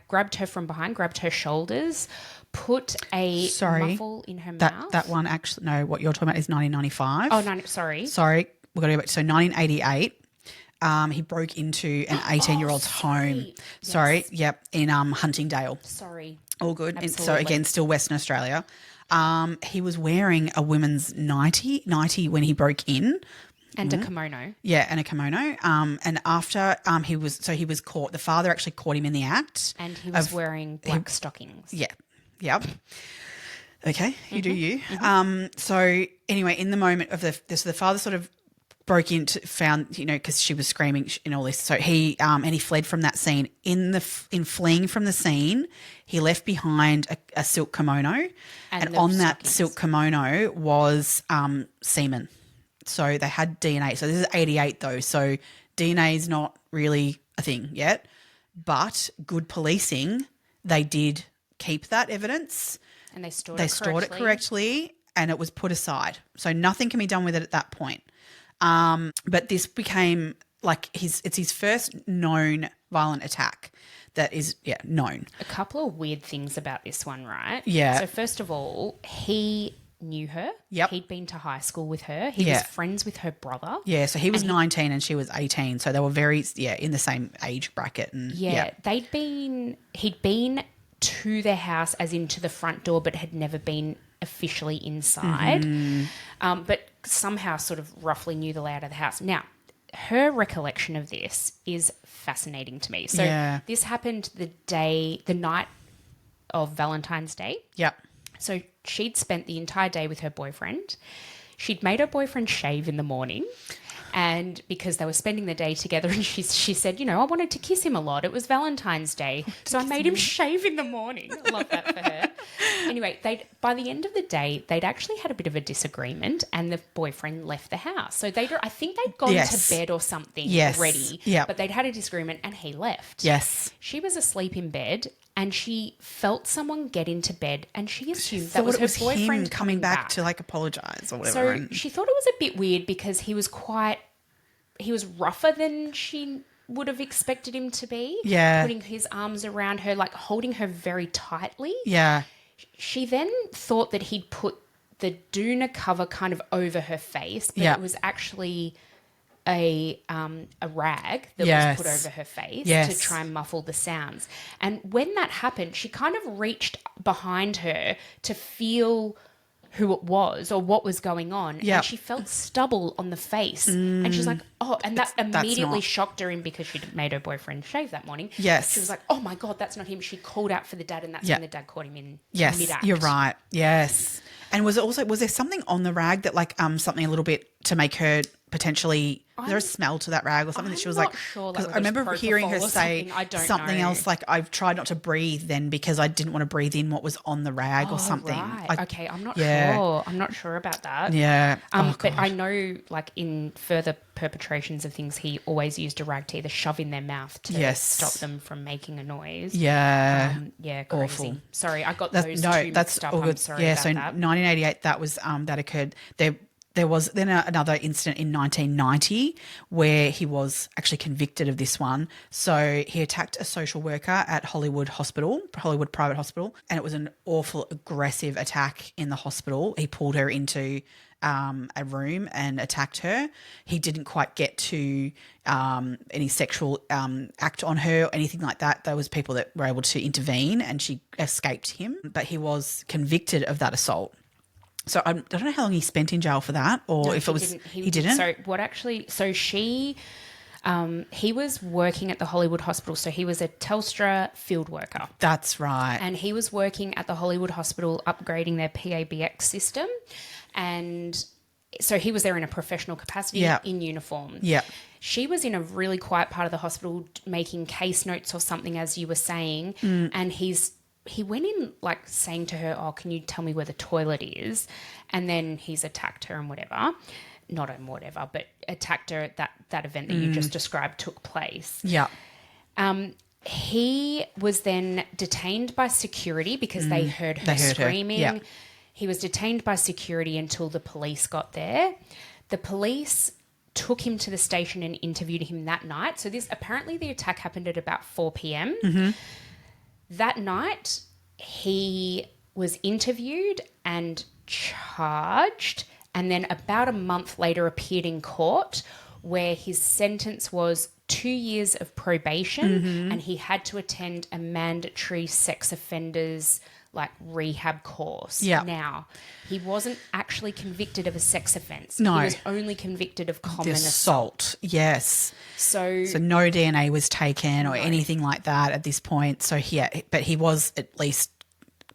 grabbed her from behind, grabbed her shoulders, put a muffle in her mouth. That one actually... No, what you're talking about is 1995. Oh, no, sorry. Sorry. We've got to go back. So 1988... he broke into an 18-year-old's home. Yes. Sorry, yep, in Huntingdale. Sorry. All good. Absolutely. So again, still Western Australia. He was wearing a women's nightie when he broke in. And a kimono. Yeah, and a kimono. And after he was caught. The father actually caught him in the act. And he was wearing black stockings. Yeah. Yep. Okay, you do you. So anyway, in the moment of the father sort of broke into, found, because she was screaming and all this. So he fled from that scene. In fleeing from the scene, he left behind a silk kimono, and on that silk kimono was semen. So they had DNA. So this is 88 though. So DNA is not really a thing yet, but good policing, they did keep that evidence. And they stored it correctly, and it was put aside. So nothing can be done with it at that point. But this became it's his first known violent attack that is known. A couple of weird things about this one, right? Yeah. So first of all, he knew her. Yep. He'd been to high school with her. He was friends with her brother. Yeah, so he was 19 and she was 18. So they were very in the same age bracket. And he'd been to their house, as into the front door, but had never been officially inside. But somehow sort of roughly knew the layout of the house. Now, her recollection of this is fascinating to me. So this happened the night of Valentine's Day. Yep. So she'd spent the entire day with her boyfriend. She'd made her boyfriend shave in the morning, and because they were spending the day together, and she said, I wanted to kiss him a lot. It was Valentine's Day, so I made him shave in the morning. I love that for her. Anyway, by the end of the day, they'd actually had a bit of a disagreement, and the boyfriend left the house. So I think they'd gone to bed or something already, but they'd had a disagreement, and he left. Yes. She was asleep in bed, and she felt someone get into bed, and she assumed that was her boyfriend him coming back to apologise or whatever. So she thought it was a bit weird because he was rougher than she would have expected him to be. Yeah. Putting his arms around her, holding her very tightly. Yeah. She then thought that he'd put the doona cover kind of over her face, but it was actually a rag that was put over her face to try and muffle the sounds. And when that happened, she kind of reached behind her to feel who it was or what was going on. And she felt stubble on the face. And she's like, oh, and that immediately shocked her in because she'd made her boyfriend shave that morning. Yes. She was like, oh my God, that's not him. She called out for the dad, and that's when the dad caught him in mid-act. You're right. Yes. And was there something on the rag that like something a little bit to make her potentially, was there a smell to that rag or something that she was like, sure, because I remember hearing her say something else like, I've tried not to breathe then because I didn't want to breathe in what was on the rag or something. Right. Okay, I'm not sure. I'm not sure about that. Yeah. But I know like in further perpetrations of things, he always used a rag to either shove in their mouth to stop them from making a noise. Yeah. Yeah, crazy. Awful. Sorry, I got those two mixed up. I'm sorry about so that. 1988, that was that occurred. There was then another incident in 1990 where he was actually convicted of this one. So he attacked a social worker at Hollywood Private Hospital, and it was an awful, aggressive attack in the hospital. He pulled her into a room and attacked her. He didn't quite get to any sexual act on her or anything like that. There was people that were able to intervene, and she escaped him, but he was convicted of that assault. So I don't know how long he spent in jail for that, or if it was he didn't. So what actually? So she, he was working at the Hollywood Hospital. So he was a Telstra field worker. That's right. And he was working at the Hollywood Hospital, upgrading their PABX system, and so he was there in a professional capacity in uniform. Yeah. She was in a really quiet part of the hospital making case notes or something, as you were saying, and he went in like saying to her, oh, can you tell me where the toilet is? And then he's attacked her and whatever. Not on whatever, but attacked her at that event that you just described took place. Yeah. He was then detained by security because they heard her screaming. Yeah. He was detained by security until the police got there. The police took him to the station and interviewed him that night. So apparently the attack happened at about 4 p.m. Mm-hmm. That night, he was interviewed and charged, and then about a month later appeared in court where his sentence was 2 years of probation, and he had to attend a mandatory sex offenders rehab course. Yeah. Now, he wasn't actually convicted of a sex offence. No. He was only convicted of common assault. Yes. So no DNA was taken or anything like that at this point. So but he was at least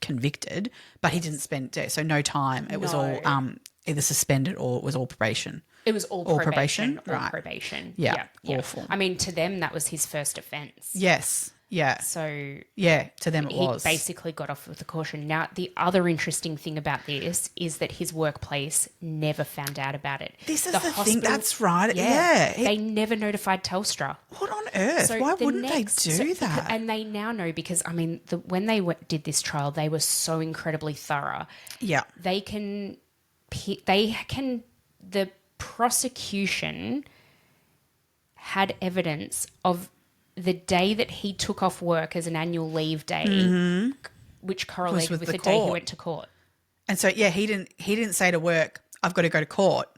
convicted, but he didn't spend no time. It was all either suspended or it was all probation. It was all probation. Right. Probation. Yeah. Yeah. Awful. I mean, to them, that was his first offence. Yes. Yeah. So yeah, to them it was. He basically got off with a caution. Now, the other interesting thing about this is that his workplace never found out about it. This is the thing. That's right. Yeah. They never notified Telstra. What on earth? So why wouldn't they do that? And they now know because, I mean, when they did this trial, they were so incredibly thorough. Yeah. The prosecution had evidence of the day that he took off work as an annual leave day, which correlated with the day he went to court. And so, yeah, he didn't say to work, I've got to go to court.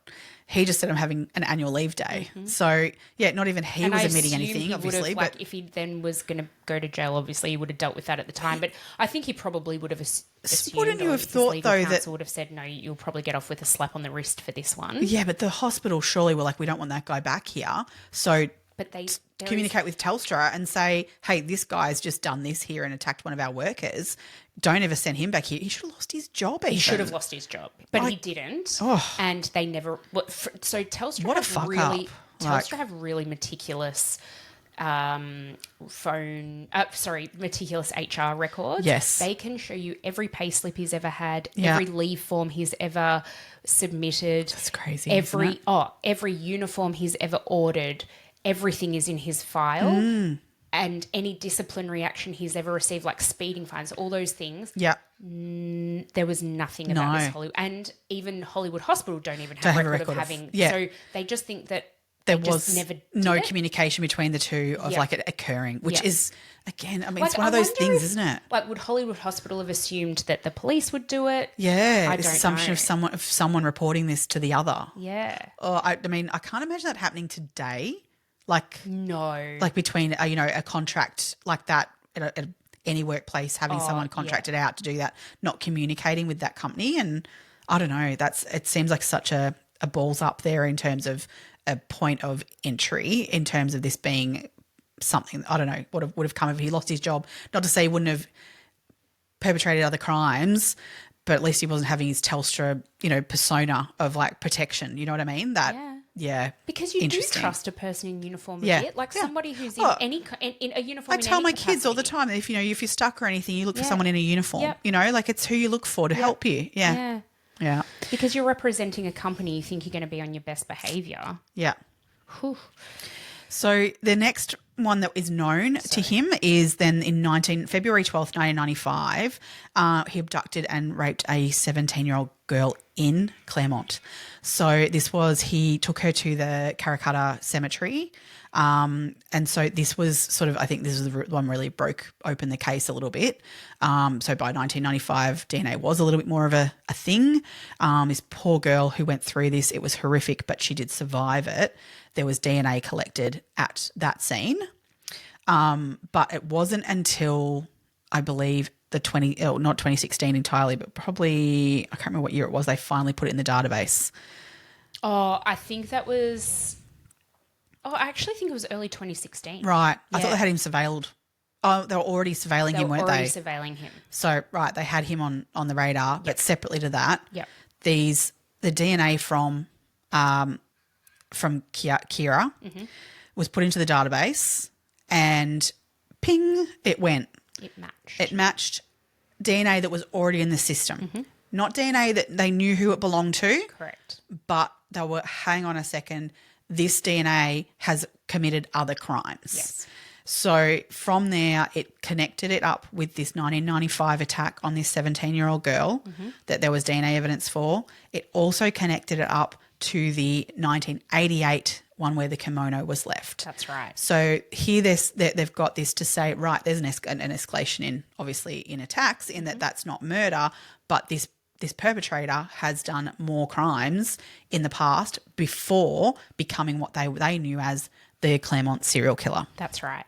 He just said, I'm having an annual leave day. So, yeah, not even he was admitting anything, obviously. But if he then was going to go to jail, obviously he would have dealt with that at the time. But I think he probably would have assumed. Wouldn't you have thought, though, that would have said, no, you'll probably get off with a slap on the wrist for this one. Yeah, but the hospital surely were like, we don't want that guy back here. So but they communicate with Telstra and say, hey, this guy's just done this here and attacked one of our workers. Don't ever send him back here. He should have lost his job. He should have lost his job, but he didn't. Oh. And they never. So Telstra what a fuck really, up. Telstra have really meticulous meticulous HR records. Yes. They can show you every payslip he's ever had, every leave form he's ever submitted. That's crazy. Every uniform he's ever ordered. Everything is in his file, and any disciplinary action he's ever received, like speeding fines, all those things. Yeah. There was nothing about this Hollywood. And even Hollywood Hospital don't even have a record of having. Yeah. So they just think that there They just was never did no it? communication between the two of Yeah. like it occurring, which Yeah. is, again, I mean, Like, it's one of I those wonder things, if, isn't it? Like, would Hollywood Hospital have assumed that the police would do it? Yeah, I this don't assumption know. of someone reporting this to the other. Yeah. Or I mean, I can't imagine that happening today. Like No. between a contract like that at any workplace, having someone contracted out to do that, not communicating with that company, and I don't know. It seems like such a balls up there in terms of a point of entry, in terms of this being something, I don't know, would have come if he lost his job. Not to say he wouldn't have perpetrated other crimes, but at least he wasn't having his Telstra, persona of like protection. You know what I mean? Yeah. Because you do interesting. trust a person in uniform a Yeah. bit, like Yeah. somebody who's in Oh, in a uniform. I tell in my any kids all the capacity. time that if you're stuck or anything, you look for Yeah. someone in a uniform. Yep. Like it's who you look for to help you. Yeah. Yeah. Yeah. Because you're representing a company, you think you're going to be on your best behaviour. Yeah. Whew. So the next one that is known to him is then in February 12th, 1995, he abducted and raped a 17-year-old girl in Claremont. So he took her to the Karrakatta Cemetery. And so this was sort of, I think this was the one really broke open the case a little bit. So by 1995, DNA was a little bit more of a thing. This poor girl who went through this, it was horrific, but she did survive it. There was DNA collected at that scene. But it wasn't until, I believe, not 2016 entirely, but probably, I can't remember what year it was, they finally put it in the database. Oh, I think that was... Oh, I actually think it was early 2016. Right. I thought Yeah. they had him surveilled. Oh, they were already surveilling him, weren't already they? surveilling him. So, right, they had him on the radar, but separately to that, Yep. the DNA from Ciara was put into the database, and ping, it went. It matched. It matched DNA that was already in the system. Not DNA that they knew who it belonged to, Correct. but they were, hang on a second, this DNA has committed other crimes. Yes. So from there, it connected it up with this 1995 attack on this 17-year-old girl that there was DNA evidence for. It also connected it up to the 1988 one where the kimono was left. That's right. So here they've got this to say, right, there's an escalation in, obviously, in attacks, in that's not murder, but this perpetrator has done more crimes in the past before becoming what they knew as the Claremont serial killer. That's right.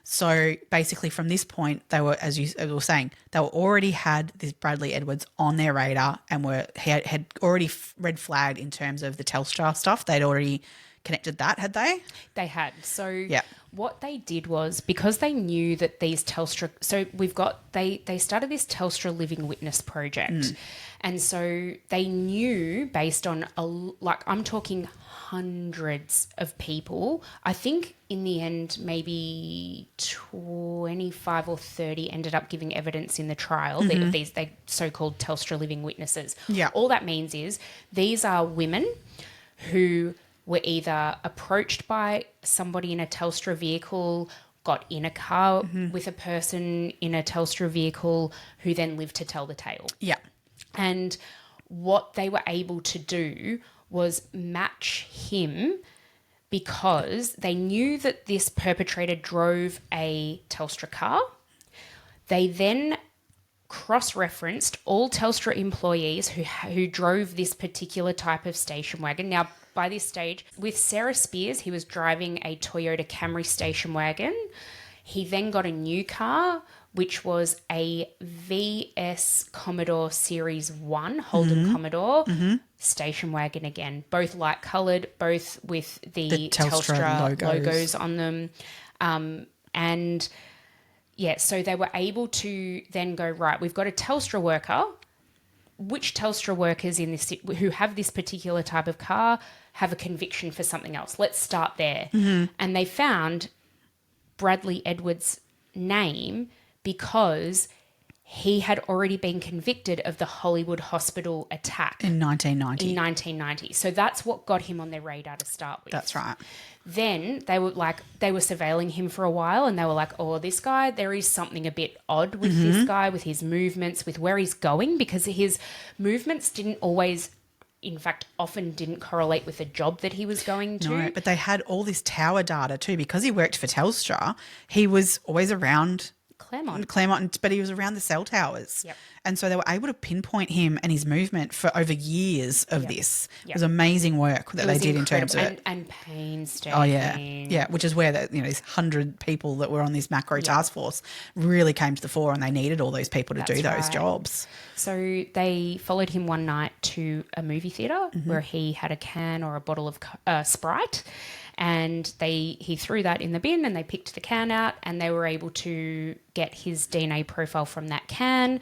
So basically from this point, they were, as you were saying, they were already had this Bradley Edwards on their radar and had already red flagged in terms of the Telstra stuff. They'd already connected that, had they? They had. So what they did was, because they knew that these Telstra... So they started this Telstra Living Witness project. And so they knew based on, I'm talking hundreds of people. I think in the end, maybe 25 or 30 ended up giving evidence in the trial. These so-called Telstra Living Witnesses. Yeah. All that means is these are women who were either approached by somebody in a Telstra vehicle, got in a car with a person in a Telstra vehicle, who then lived to tell the tale. Yeah. And what they were able to do was match him, because they knew that this perpetrator drove a Telstra car. They then cross-referenced all Telstra employees who drove this particular type of station wagon. Now, by this stage, with Sarah Spiers, he was driving a Toyota Camry station wagon. He then got a new car, which was a VS Commodore Series 1 Holden Commodore station wagon again. Both light-coloured, both with the Telstra logos on them. And, yeah, so they were able to then go, right, we've got a Telstra worker. Which Telstra workers in this who have this particular type of car have a conviction for something else? Let's start there. And they found Bradley Edwards' name because he had already been convicted of the Hollywood Hospital attack In 1990. in 1990. So that's what got him on their radar to start with. That's right. Then they were surveilling him for a while, and they were like, oh, this guy, there is something a bit odd with this guy, with his movements, with where he's going, because his movements didn't always in fact, often didn't correlate with the job that he was going to. No, but they had all this tower data too. Because he worked for Telstra, he was always around Claremont, but he was around the cell towers. Yep. And so they were able to pinpoint him and his movement for over years of this. Yep. It was amazing work that they did in terms of it. And painstaking. Oh, yeah. Yeah, which is where these 100 people that were on this macro task force really came to the fore, and they needed all those people to do those jobs. So they followed him one night to a movie theatre where he had a can or a bottle of Sprite, and he threw that in the bin, and they picked the can out, and they were able to get his DNA profile from that can.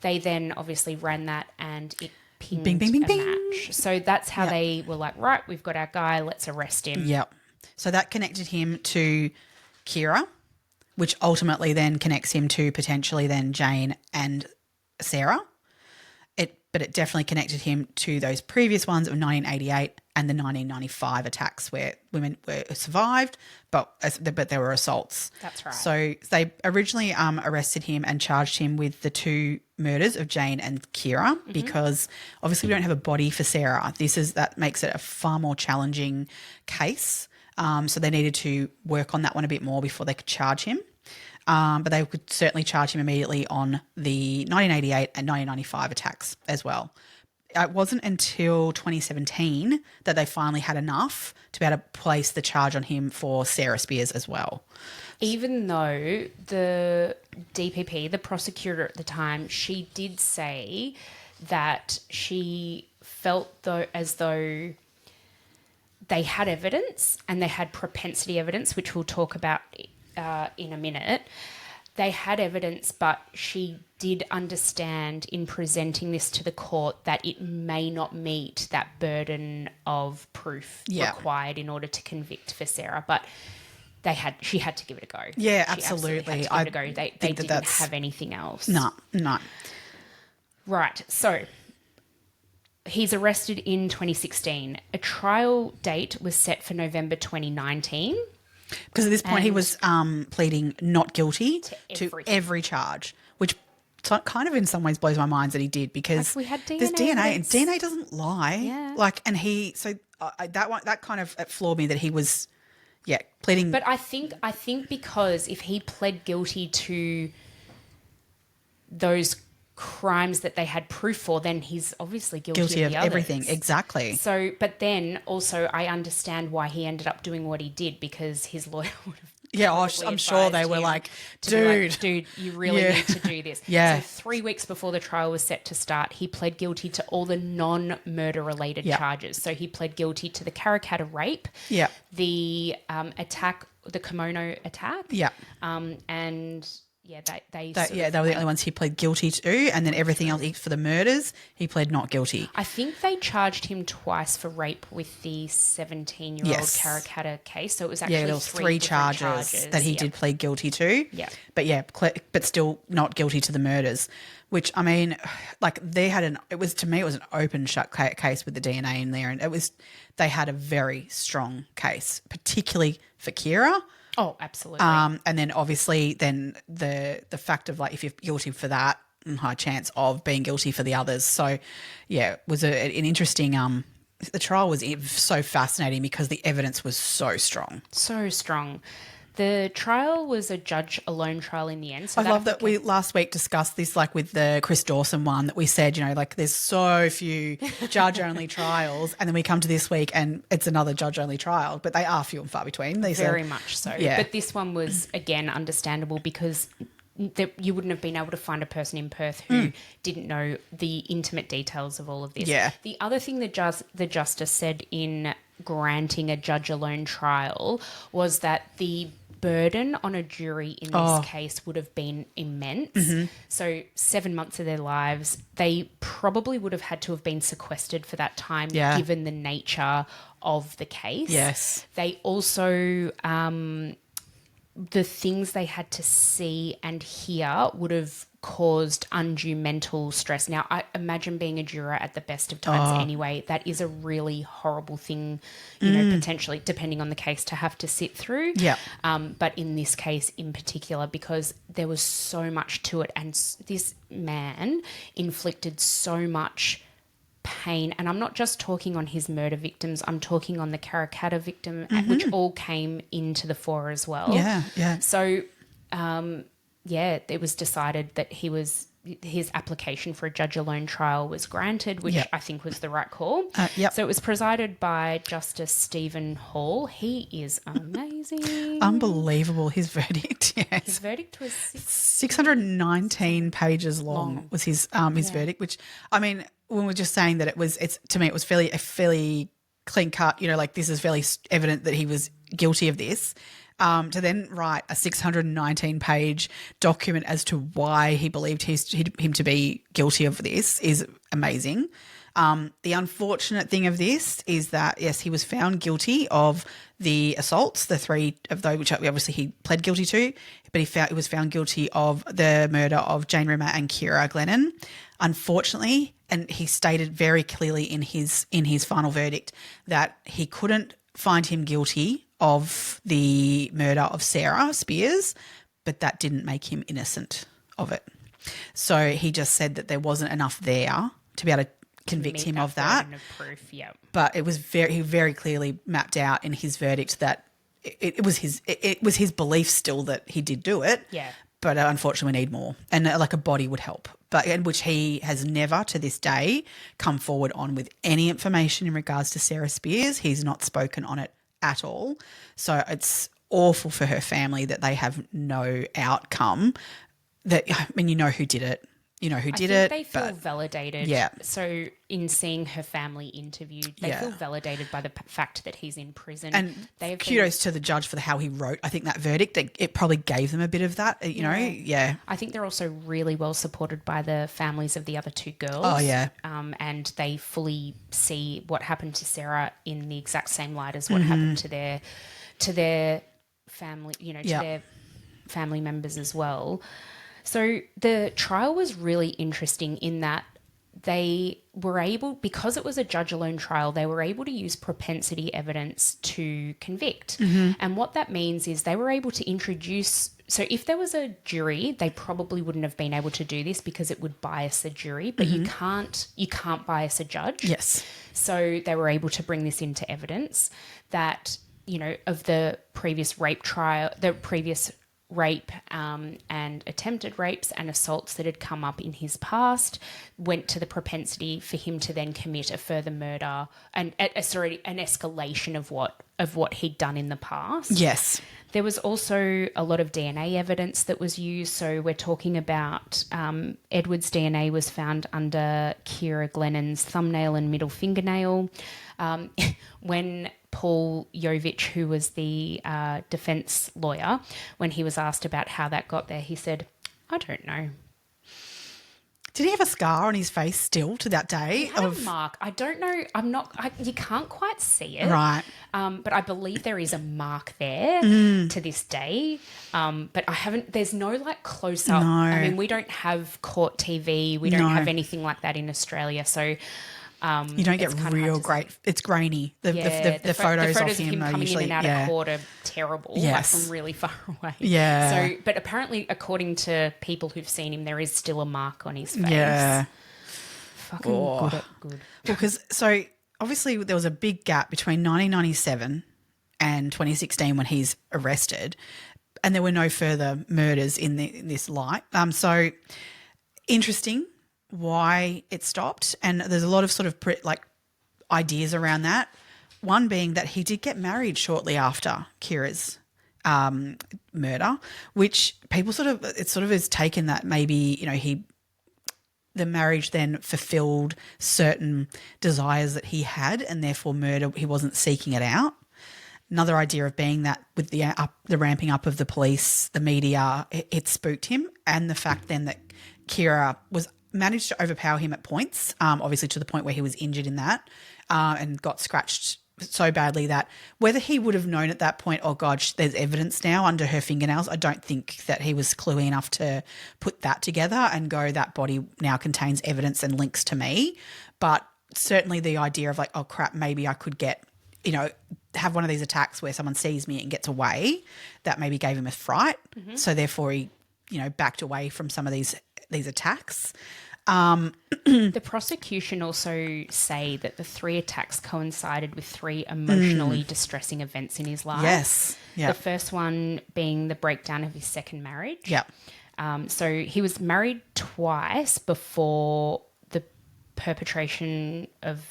They then obviously ran that, and it pinged bing, bing, bing, a bing. match. So that's how they were like, right, we've got our guy, let's arrest him. Yep. So that connected him to Ciara, which ultimately then connects him to potentially then Jane and Sarah. But it definitely connected him to those previous ones of 1988 and the 1995 attacks where women were survived, but there were assaults. That's right. So they originally arrested him and charged him with the 2 murders of Jane and Ciara because obviously we don't have a body for Sarah. That makes it a far more challenging case. So they needed to work on that one a bit more before they could charge him. But they could certainly charge him immediately on the 1988 and 1995 attacks as well. It wasn't until 2017 that they finally had enough to be able to place the charge on him for Sarah Spiers as well. Even though the DPP, the prosecutor at the time, she did say that she felt as though they had evidence and they had propensity evidence, which we'll talk about in a minute. They had evidence, but she did understand in presenting this to the court that it may not meet that burden of proof required in order to convict for Sarah. But she had to give it a go. Yeah, she absolutely. Had to give it a go. They didn't have anything else. No. Right. So he's arrested in 2016. A trial date was set for November 2019. Because at this point he was pleading not guilty to every charge, which kind of in some ways blows my mind that he did because we had DNA there's DNA evidence. and DNA doesn't lie. Yeah. That kind of floored me that he was pleading. But I think because if he pled guilty to those crimes that they had proof for, then he's obviously guilty of the everything. others. Exactly. So, but then also I understand why he ended up doing what he did because his lawyer would have. Yeah, I'm sure they were like, dude, you really need to do this. Yeah. So 3 weeks before the trial was set to start, he pled guilty to all the non-murder related charges. So he pled guilty to the Karrakatta rape, the attack, the kimono attack, and. Yeah, they were the only ones he pled guilty to, and then everything else for the murders he pled not guilty. I think they charged him twice for rape with the 17-year-old Karrakatta case, so it was actually there was 3 charges that he did plead guilty to. Yeah, but still not guilty to the murders. Which I mean, like they had it was an open shut case with the DNA in there, and they had a very strong case, particularly for Ciara. Oh, absolutely. And then obviously the fact of like if you're guilty for that, high chance of being guilty for the others. So yeah, it was an interesting the trial was so fascinating because the evidence was so strong. So strong. The trial was a judge-alone trial in the end. So I love that we last week discussed this, like with the Chris Dawson one, that we said, like there's so few judge-only trials, and then we come to this week and it's another judge-only trial, but they are few and far between. Very much so. Yeah. But this one was, again, understandable because you wouldn't have been able to find a person in Perth who didn't know the intimate details of all of this. Yeah. The other thing that the justice said in granting a judge-alone trial was that the burden on a jury in this case would have been immense. Mm-hmm. So 7 months of their lives, they probably would have had to have been sequestered for that time given the nature of the case. Yes. They also, the things they had to see and hear would have caused undue mental stress. Now, I imagine being a juror at the best of times anyway, that is a really horrible thing, potentially, depending on the case, to have to sit through. Yeah. But in this case in particular, because there was so much to it and this man inflicted so much pain, and I'm not just talking on his murder victims, I'm talking on the Karrakatta victim, which all came into the fore as well. Yeah, yeah. So, it was decided that his application for a judge-alone trial was granted, which I think was the right call. So it was presided by Justice Stephen Hall. He is amazing. Unbelievable, his verdict, yes. His verdict was 619 pages long was his verdict, which, I mean, when we're just saying that to me, it was fairly clean cut, like this is fairly evident that he was guilty of this. To then write a 619-page document as to why he believed him to be guilty of this is amazing. The unfortunate thing of this is that, yes, he was found guilty of the assaults, the 3 of those, which obviously he pled guilty to, but he was found guilty of the murder of Jane Rimmer and Ciara Glennon. Unfortunately, and he stated very clearly in his final verdict that he couldn't find him guilty of the murder of Sarah Spiers, but that didn't make him innocent of it. So he just said that there wasn't enough there to be able to convict him of that. Of proof, yeah. But he very clearly mapped out in his verdict that it was his belief still that he did do it. Yeah. But unfortunately, we need more, and like a body would help. And which he has never to this day come forward on with any information in regards to Sarah Spiers. He's not spoken on it at all. So it's awful for her family that they have no outcome. That, I mean, you know who did it. You know who did it. They feel validated. Yeah. So in seeing her family interviewed, they feel validated by the fact that he's in prison. And kudos to the judge for how he wrote, I think, that verdict. It probably gave them a bit of that, you know. Yeah. I think they're also really well supported by the families of the other 2 girls. Oh, yeah. And they fully see what happened to Sarah in the exact same light as what happened to their family, to their family members as well. So the trial was really interesting in that they were able, because it was a judge-alone trial, they were able to use propensity evidence to convict. And what that means is they were able to introduce, so if there was a jury, they probably wouldn't have been able to do this because it would bias a jury, but you can't bias a judge. Yes. So they were able to bring this into evidence that, of the previous rape and attempted rapes and assaults that had come up in his past, went to the propensity for him to then commit a further murder and an escalation of what he'd done in the past. Yes. There was also a lot of DNA evidence that was used. So we're talking about Edward's DNA was found under Ciara Glennon's thumbnail and middle fingernail. When Paul Jovich, who was the defence lawyer, when he was asked about how that got there, he said, "I don't know." Did he have a scar on his face still to that day? He had a mark. I don't know. You can't quite see it. Right. But I believe there is a mark there to this day. But there's no close up. No. I mean, we don't have court TV. We don't have anything like that in Australia. So you don't get real great. It's grainy. The photos of him coming usually, in and out of court are terrible. Yes. From really far away. Yeah. So, but apparently, according to people who've seen him, there is still a mark on his face. Yeah. Fucking good. Well, because obviously there was a big gap between 1997 and 2016 when he's arrested, and there were no further murders in this light. So interesting why it stopped, and there's a lot of sort of ideas around that. One being that he did get married shortly after Ciara's murder, which people is taken that maybe the marriage then fulfilled certain desires that he had, and therefore murder, he wasn't seeking it out. Another idea of being that with the ramping up of the police, the media, it spooked him, and the fact then that Ciara managed to overpower him at points, obviously to the point where he was injured in that, and got scratched so badly that whether he would have known at that point, oh God, there's evidence now under her fingernails, I don't think that he was cluey enough to put that together and go, that body now contains evidence and links to me. But certainly the idea of oh crap, maybe I could get, have one of these attacks where someone sees me and gets away, that maybe gave him a fright. So therefore he, backed away from some of these attacks. The prosecution also say that the 3 attacks coincided with 3 emotionally distressing events in his life. Yes. Yeah. The first one being the breakdown of his second marriage. Yeah. So he was married twice before the perpetration of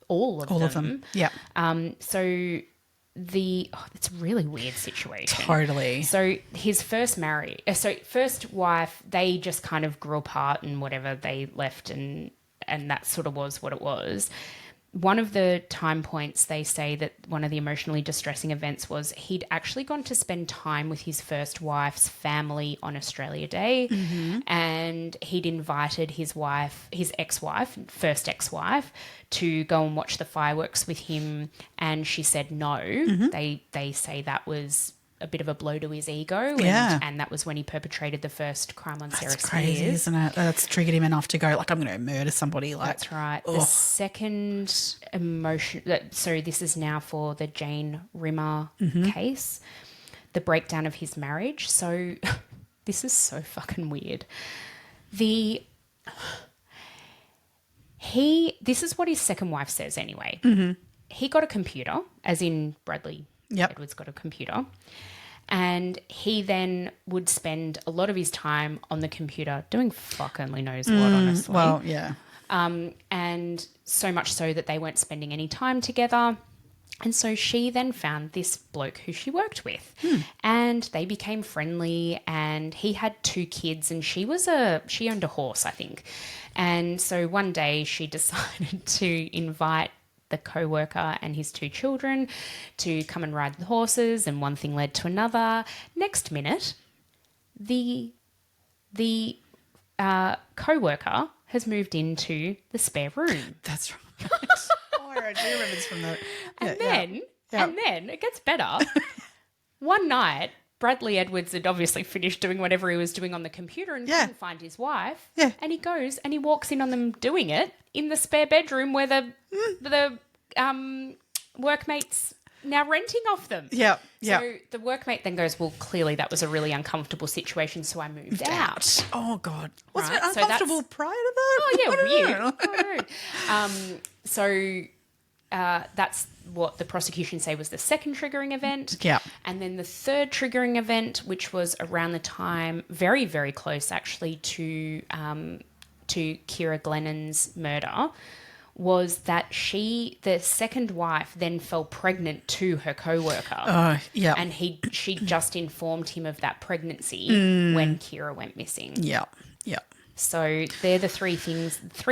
all of them. Yeah. So it's a really weird situation. Totally. So his first wife, they just kind of grew apart and whatever, they left and that sort of was what it was. One of the time points, they say that one of the emotionally distressing events was he'd actually gone to spend time with his first wife's family on Australia Day, and he'd invited his first ex-wife, to go and watch the fireworks with him, and she said no. They say that was a bit of a blow to his ego, and that was when he perpetrated the first crime on Sarah Spiers. That's crazy, isn't it? That's triggered him enough to go, like, I'm going to murder somebody. Like, that's right. The second emotion, so this is now for the Jane Rimmer case, the breakdown of his marriage. So this is so fucking weird. This is what his second wife says anyway. He got a computer, as in Bradley Edwards got a computer, and he then would spend a lot of his time on the computer doing fuck only knows what, honestly. Well, yeah. And so much so that they weren't spending any time together. And so she then found this bloke who she worked with, and they became friendly, and he had 2 kids, and she owned a horse, I think. And so one day she decided to invite the co-worker and his 2 children to come and ride the horses, and one thing led to another. Next minute, the co-worker has moved into the spare room. That's right. Oh, I do remember this from the... And then it gets better. One night, Bradley Edwards had obviously finished doing whatever he was doing on the computer and couldn't find his wife. Yeah. And he goes and he walks in on them doing it in the spare bedroom where the workmate's now renting off them. Yeah. So the workmate then goes, well, clearly that was a really uncomfortable situation, so I moved out. Oh, God. Wasn't Right, it so uncomfortable prior to that? Oh, yeah, I don't weird. know. That's what the prosecution say was the second triggering event. Yeah. And then the third triggering event, which was around the time, very, very close actually to Ciara Glennon's murder, was that the second wife then fell pregnant to her co-worker. Oh, yeah. And she just informed him of that pregnancy when Ciara went missing. Yeah. Yeah. So they're the 3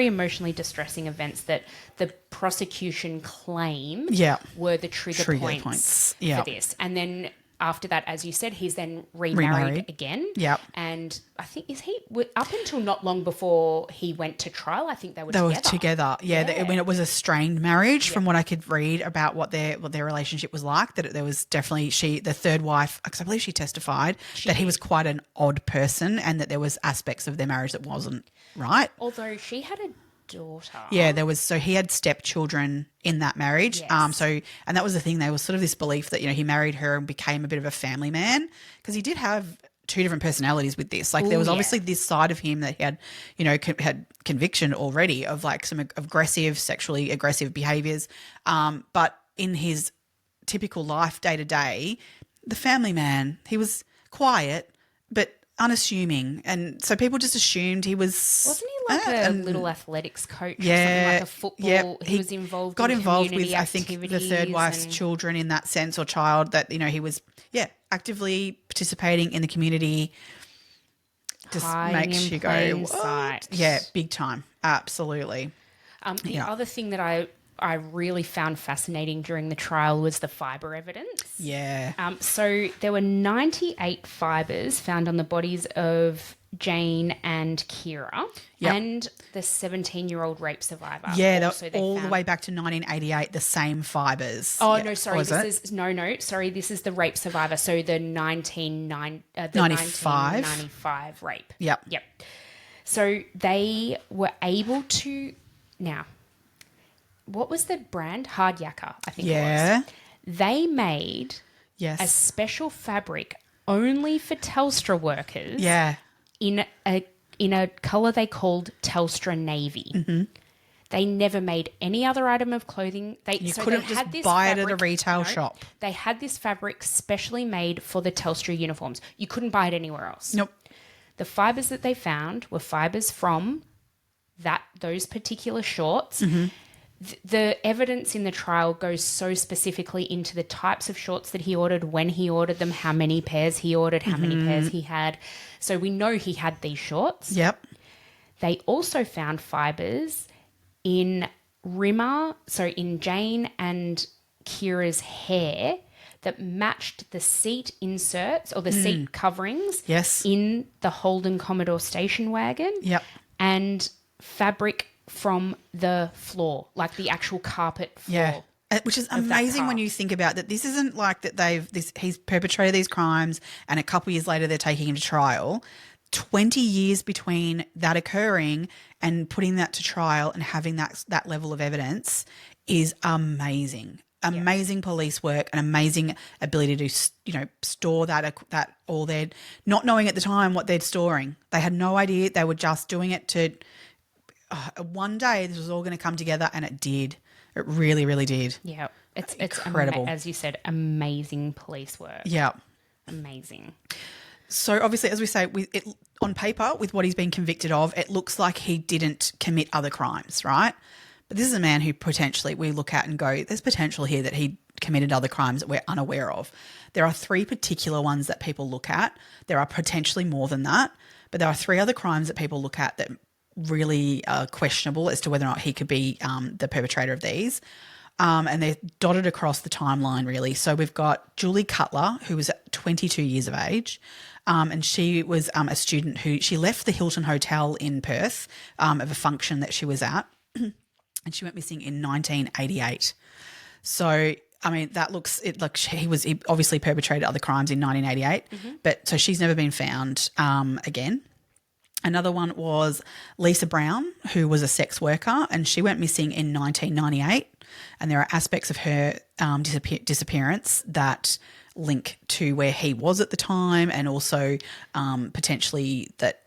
emotionally distressing events that the prosecution claim were the trigger points for this. And then after that, as you said, he's then remarried again. Yeah. And I think, up until not long before he went to trial, I think they were together. Yeah. When it was a strained marriage, from what I could read about what their relationship was like, that there was definitely the third wife, because I believe she testified that he was quite an odd person and that there was aspects of their marriage that wasn't right. Although she had a daughter. Yeah, so he had stepchildren in that marriage. Yes. And that was the thing. There was sort of this belief that, he married her and became a bit of a family man, because he did have 2 different personalities with this. Like, there was obviously this side of him that he had, had conviction already of like some sexually aggressive behaviors. But in his typical life, day to day, the family man, he was quiet, but unassuming, and so people just assumed he was. Wasn't he like a little athletics coach or something, like a football? Yeah, he was involved. Got in involved with, I activities. think, the third wife's children in that sense, or child. That he was, actively participating in the community. Just makes you go, what? Yeah, big time, absolutely. The other thing that I really found fascinating during the trial was the fibre evidence. Yeah. So there were 98 fibres found on the bodies of Jane and Ciara and the 17-year-old rape survivor. Yeah, all the way back to 1988, the same fibres. Oh, no, sorry. This is the rape survivor. So the 1995 rape. Yep. So they were able to... Now... What was the brand? Hard Yakka, I think it was. They made a special fabric only for Telstra workers in a in a colour they called Telstra Navy. Mm-hmm. They never made any other item of clothing. You couldn't just buy it at a retail shop. They had this fabric specially made for the Telstra uniforms. You couldn't buy it anywhere else. Nope. The fibres that they found were fibres from those particular shorts. Mm-hmm. The evidence in the trial goes so specifically into the types of shorts that he ordered, when he ordered them, how many pairs he ordered, how many pairs he had. So we know he had these shorts. Yep. They also found fibres in Rimmer, so in Jane and Ciara's hair, that matched the seat inserts or the seat coverings in the Holden Commodore station wagon. Yep. And fabric from the floor, like the actual carpet floor. Yeah. Which is amazing when you think about that. This isn't like that he's perpetrated these crimes and a couple of years later they're taking him to trial. 20 years between that occurring and putting that to trial and having that level of evidence is amazing. Amazing police work, an amazing ability to, store that all there, not knowing at the time what they're storing. They had no idea. They were just doing it to one day this was all going to come together, and it did. It really, really did. Yeah. It's incredible. As you said, amazing police work. Yeah. Amazing. So obviously, as we say, on paper, with what he's been convicted of, it looks like he didn't commit other crimes, right? But this is a man who potentially we look at and go, there's potential here that he committed other crimes that we're unaware of. There are 3 particular ones that people look at. There are potentially more than that, but there are 3 other crimes that people look at that really are questionable as to whether or not he could be the perpetrator of these. And they're dotted across the timeline, really. So we've got Julie Cutler, who was 22 years of age, and she was a student who she left the Hilton Hotel in Perth of a function that she was at, and she went missing in 1988. So, I mean, that looks like he obviously perpetrated other crimes in 1988, but so she's never been found again. Another one was Lisa Brown, who was a sex worker, and she went missing in 1998. And there are aspects of her disappearance that link to where he was at the time, and also potentially that,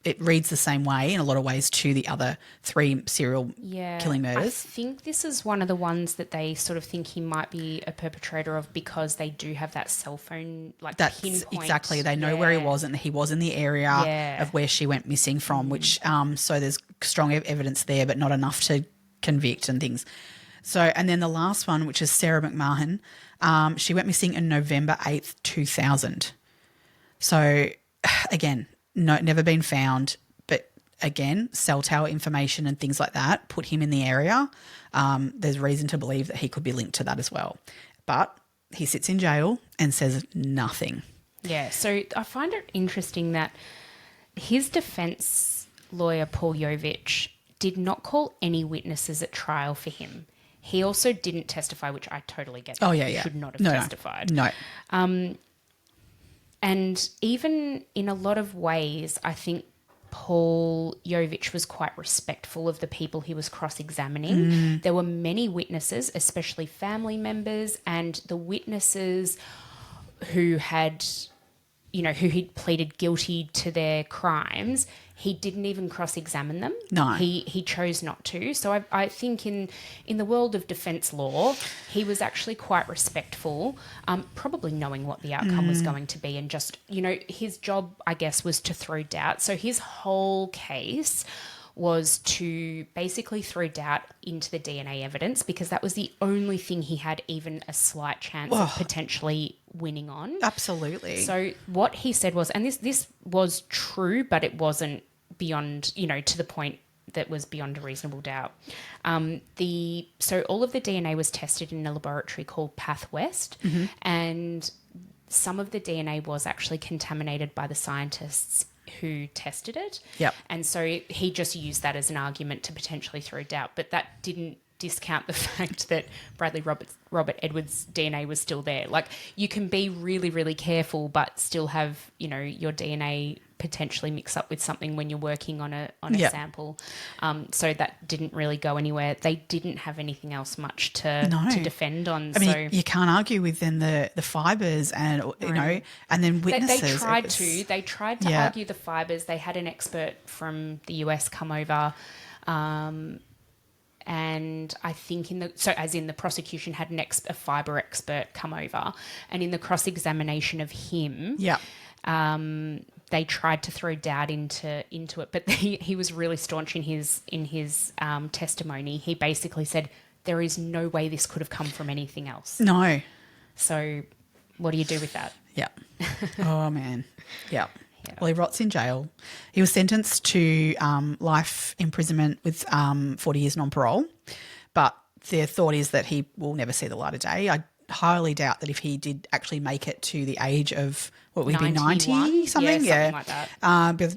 it reads the same way in a lot of ways to the other 3 serial killing murders. I think this is one of the ones that they sort of think he might be a perpetrator of because they do have that cell phone, That's pinpoint. Exactly. They know where he was, and he was in the area of where she went missing from, which so there's strong evidence there, but not enough to convict and things. So, and then the last one, which is Sarah McMahon, she went missing on November 8th, 2000. So, again, never been found, but again, cell tower information and things like that put him in the area. There's reason to believe that he could be linked to that as well. But he sits in jail and says nothing. Yeah, so I find it interesting that his defence lawyer, Paul Jovich, did not call any witnesses at trial for him. He also didn't testify, which I totally get. Oh, yeah. He should not have testified. No. And even in a lot of ways, I think Paul Jovich was quite respectful of the people he was cross-examining. There were many witnesses, especially family members, and the witnesses who had, who he'd pleaded guilty to their crimes, he didn't even cross-examine them. No. He chose not to. So I think in the world of defence law, he was actually quite respectful, probably knowing what the outcome was going to be, and just, his job, I guess, was to throw doubt. So his whole case was to basically throw doubt into the DNA evidence, because that was the only thing he had even a slight chance of potentially winning on. Absolutely. So what he said was, and this was true, but it wasn't beyond, to the point that was beyond a reasonable doubt. So all of the DNA was tested in a laboratory called PathWest, and some of the DNA was actually contaminated by the scientists who tested it. Yep. And so he just used that as an argument to potentially throw doubt, but that didn't discount the fact that Bradley Robert Edwards' DNA was still there. Like, you can be really, really careful but still have, your DNA potentially mix up with something when you're working on a Yep. sample. So that didn't really go anywhere. They didn't have anything else much to defend on. I mean, you can't argue with then the fibres and, you know, and then witnesses. They tried to argue the fibres. They had an expert from the US come over, and I think the prosecution had a fibre expert come over, and in the cross-examination of him, they tried to throw doubt into it, but he was really staunch in his testimony. He basically said there is no way this could have come from anything else. No. So what do you do with that? Yeah. Oh, man. Yeah. Well, he rots in jail. He was sentenced to life imprisonment with 40 years non-parole, but the thought is that he will never see the light of day. I highly doubt that if he did actually make it to the age of, what would he be, 90 something? Something like that.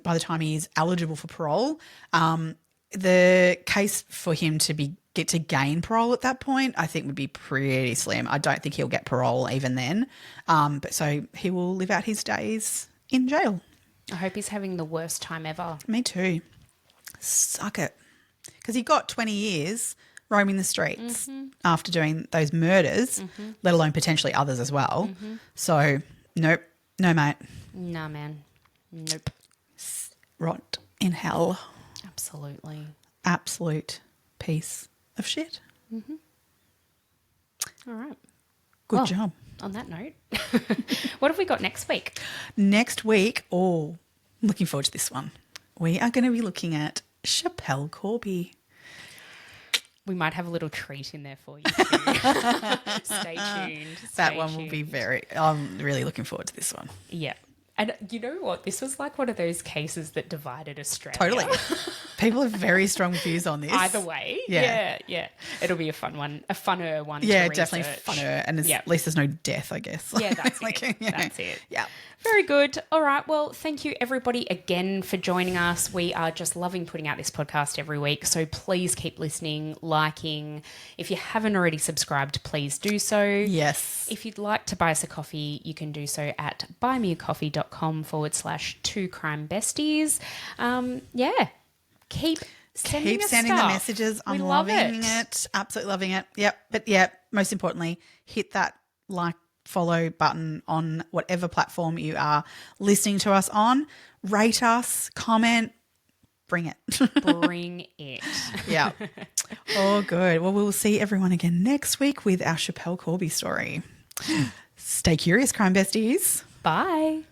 By the time he is eligible for parole, the case for him to get to gain parole at that point, I think would be pretty slim. I don't think he'll get parole even then. But so he will live out his days in jail. I hope he's having the worst time ever. Me too. Suck it. Because he got 20 years roaming the streets after doing those murders, let alone potentially others as well. So, nope. No, mate. Nah, man. Nope. Rot in hell. Absolutely. Absolute piece of shit. All right. Good job. On that note, what have we got next week? Next week, I'm looking forward to this one. We are going to be looking at Chappelle Corby. We might have a little treat in there for you too. Stay tuned. That one will be I'm really looking forward to this one. Yeah. And you know what? This was like one of those cases that divided Australia. Totally. People have very strong views on this. Either way. Yeah. It'll be a fun one. A funner one. Yeah, to definitely research. funner. And at least there's no death, I guess. Yeah, that's it. That's it. Yeah. Very good. All right. Well, thank you everybody again for joining us. We are just loving putting out this podcast every week. So please keep listening, liking. If you haven't already subscribed, please do so. Yes. If you'd like to buy us a coffee, you can do so at buymeacoffee.com/2crimebesties. Keep sending us sending the stuff. messages. I'm love loving it. Absolutely loving it. Yep. But most importantly, hit that follow button on whatever platform you are listening to us on. Rate us, comment, bring it. Bring it. Yeah. Oh, good. Well, we'll see everyone again next week with our Chappelle Corby story. Stay curious, crime besties. Bye.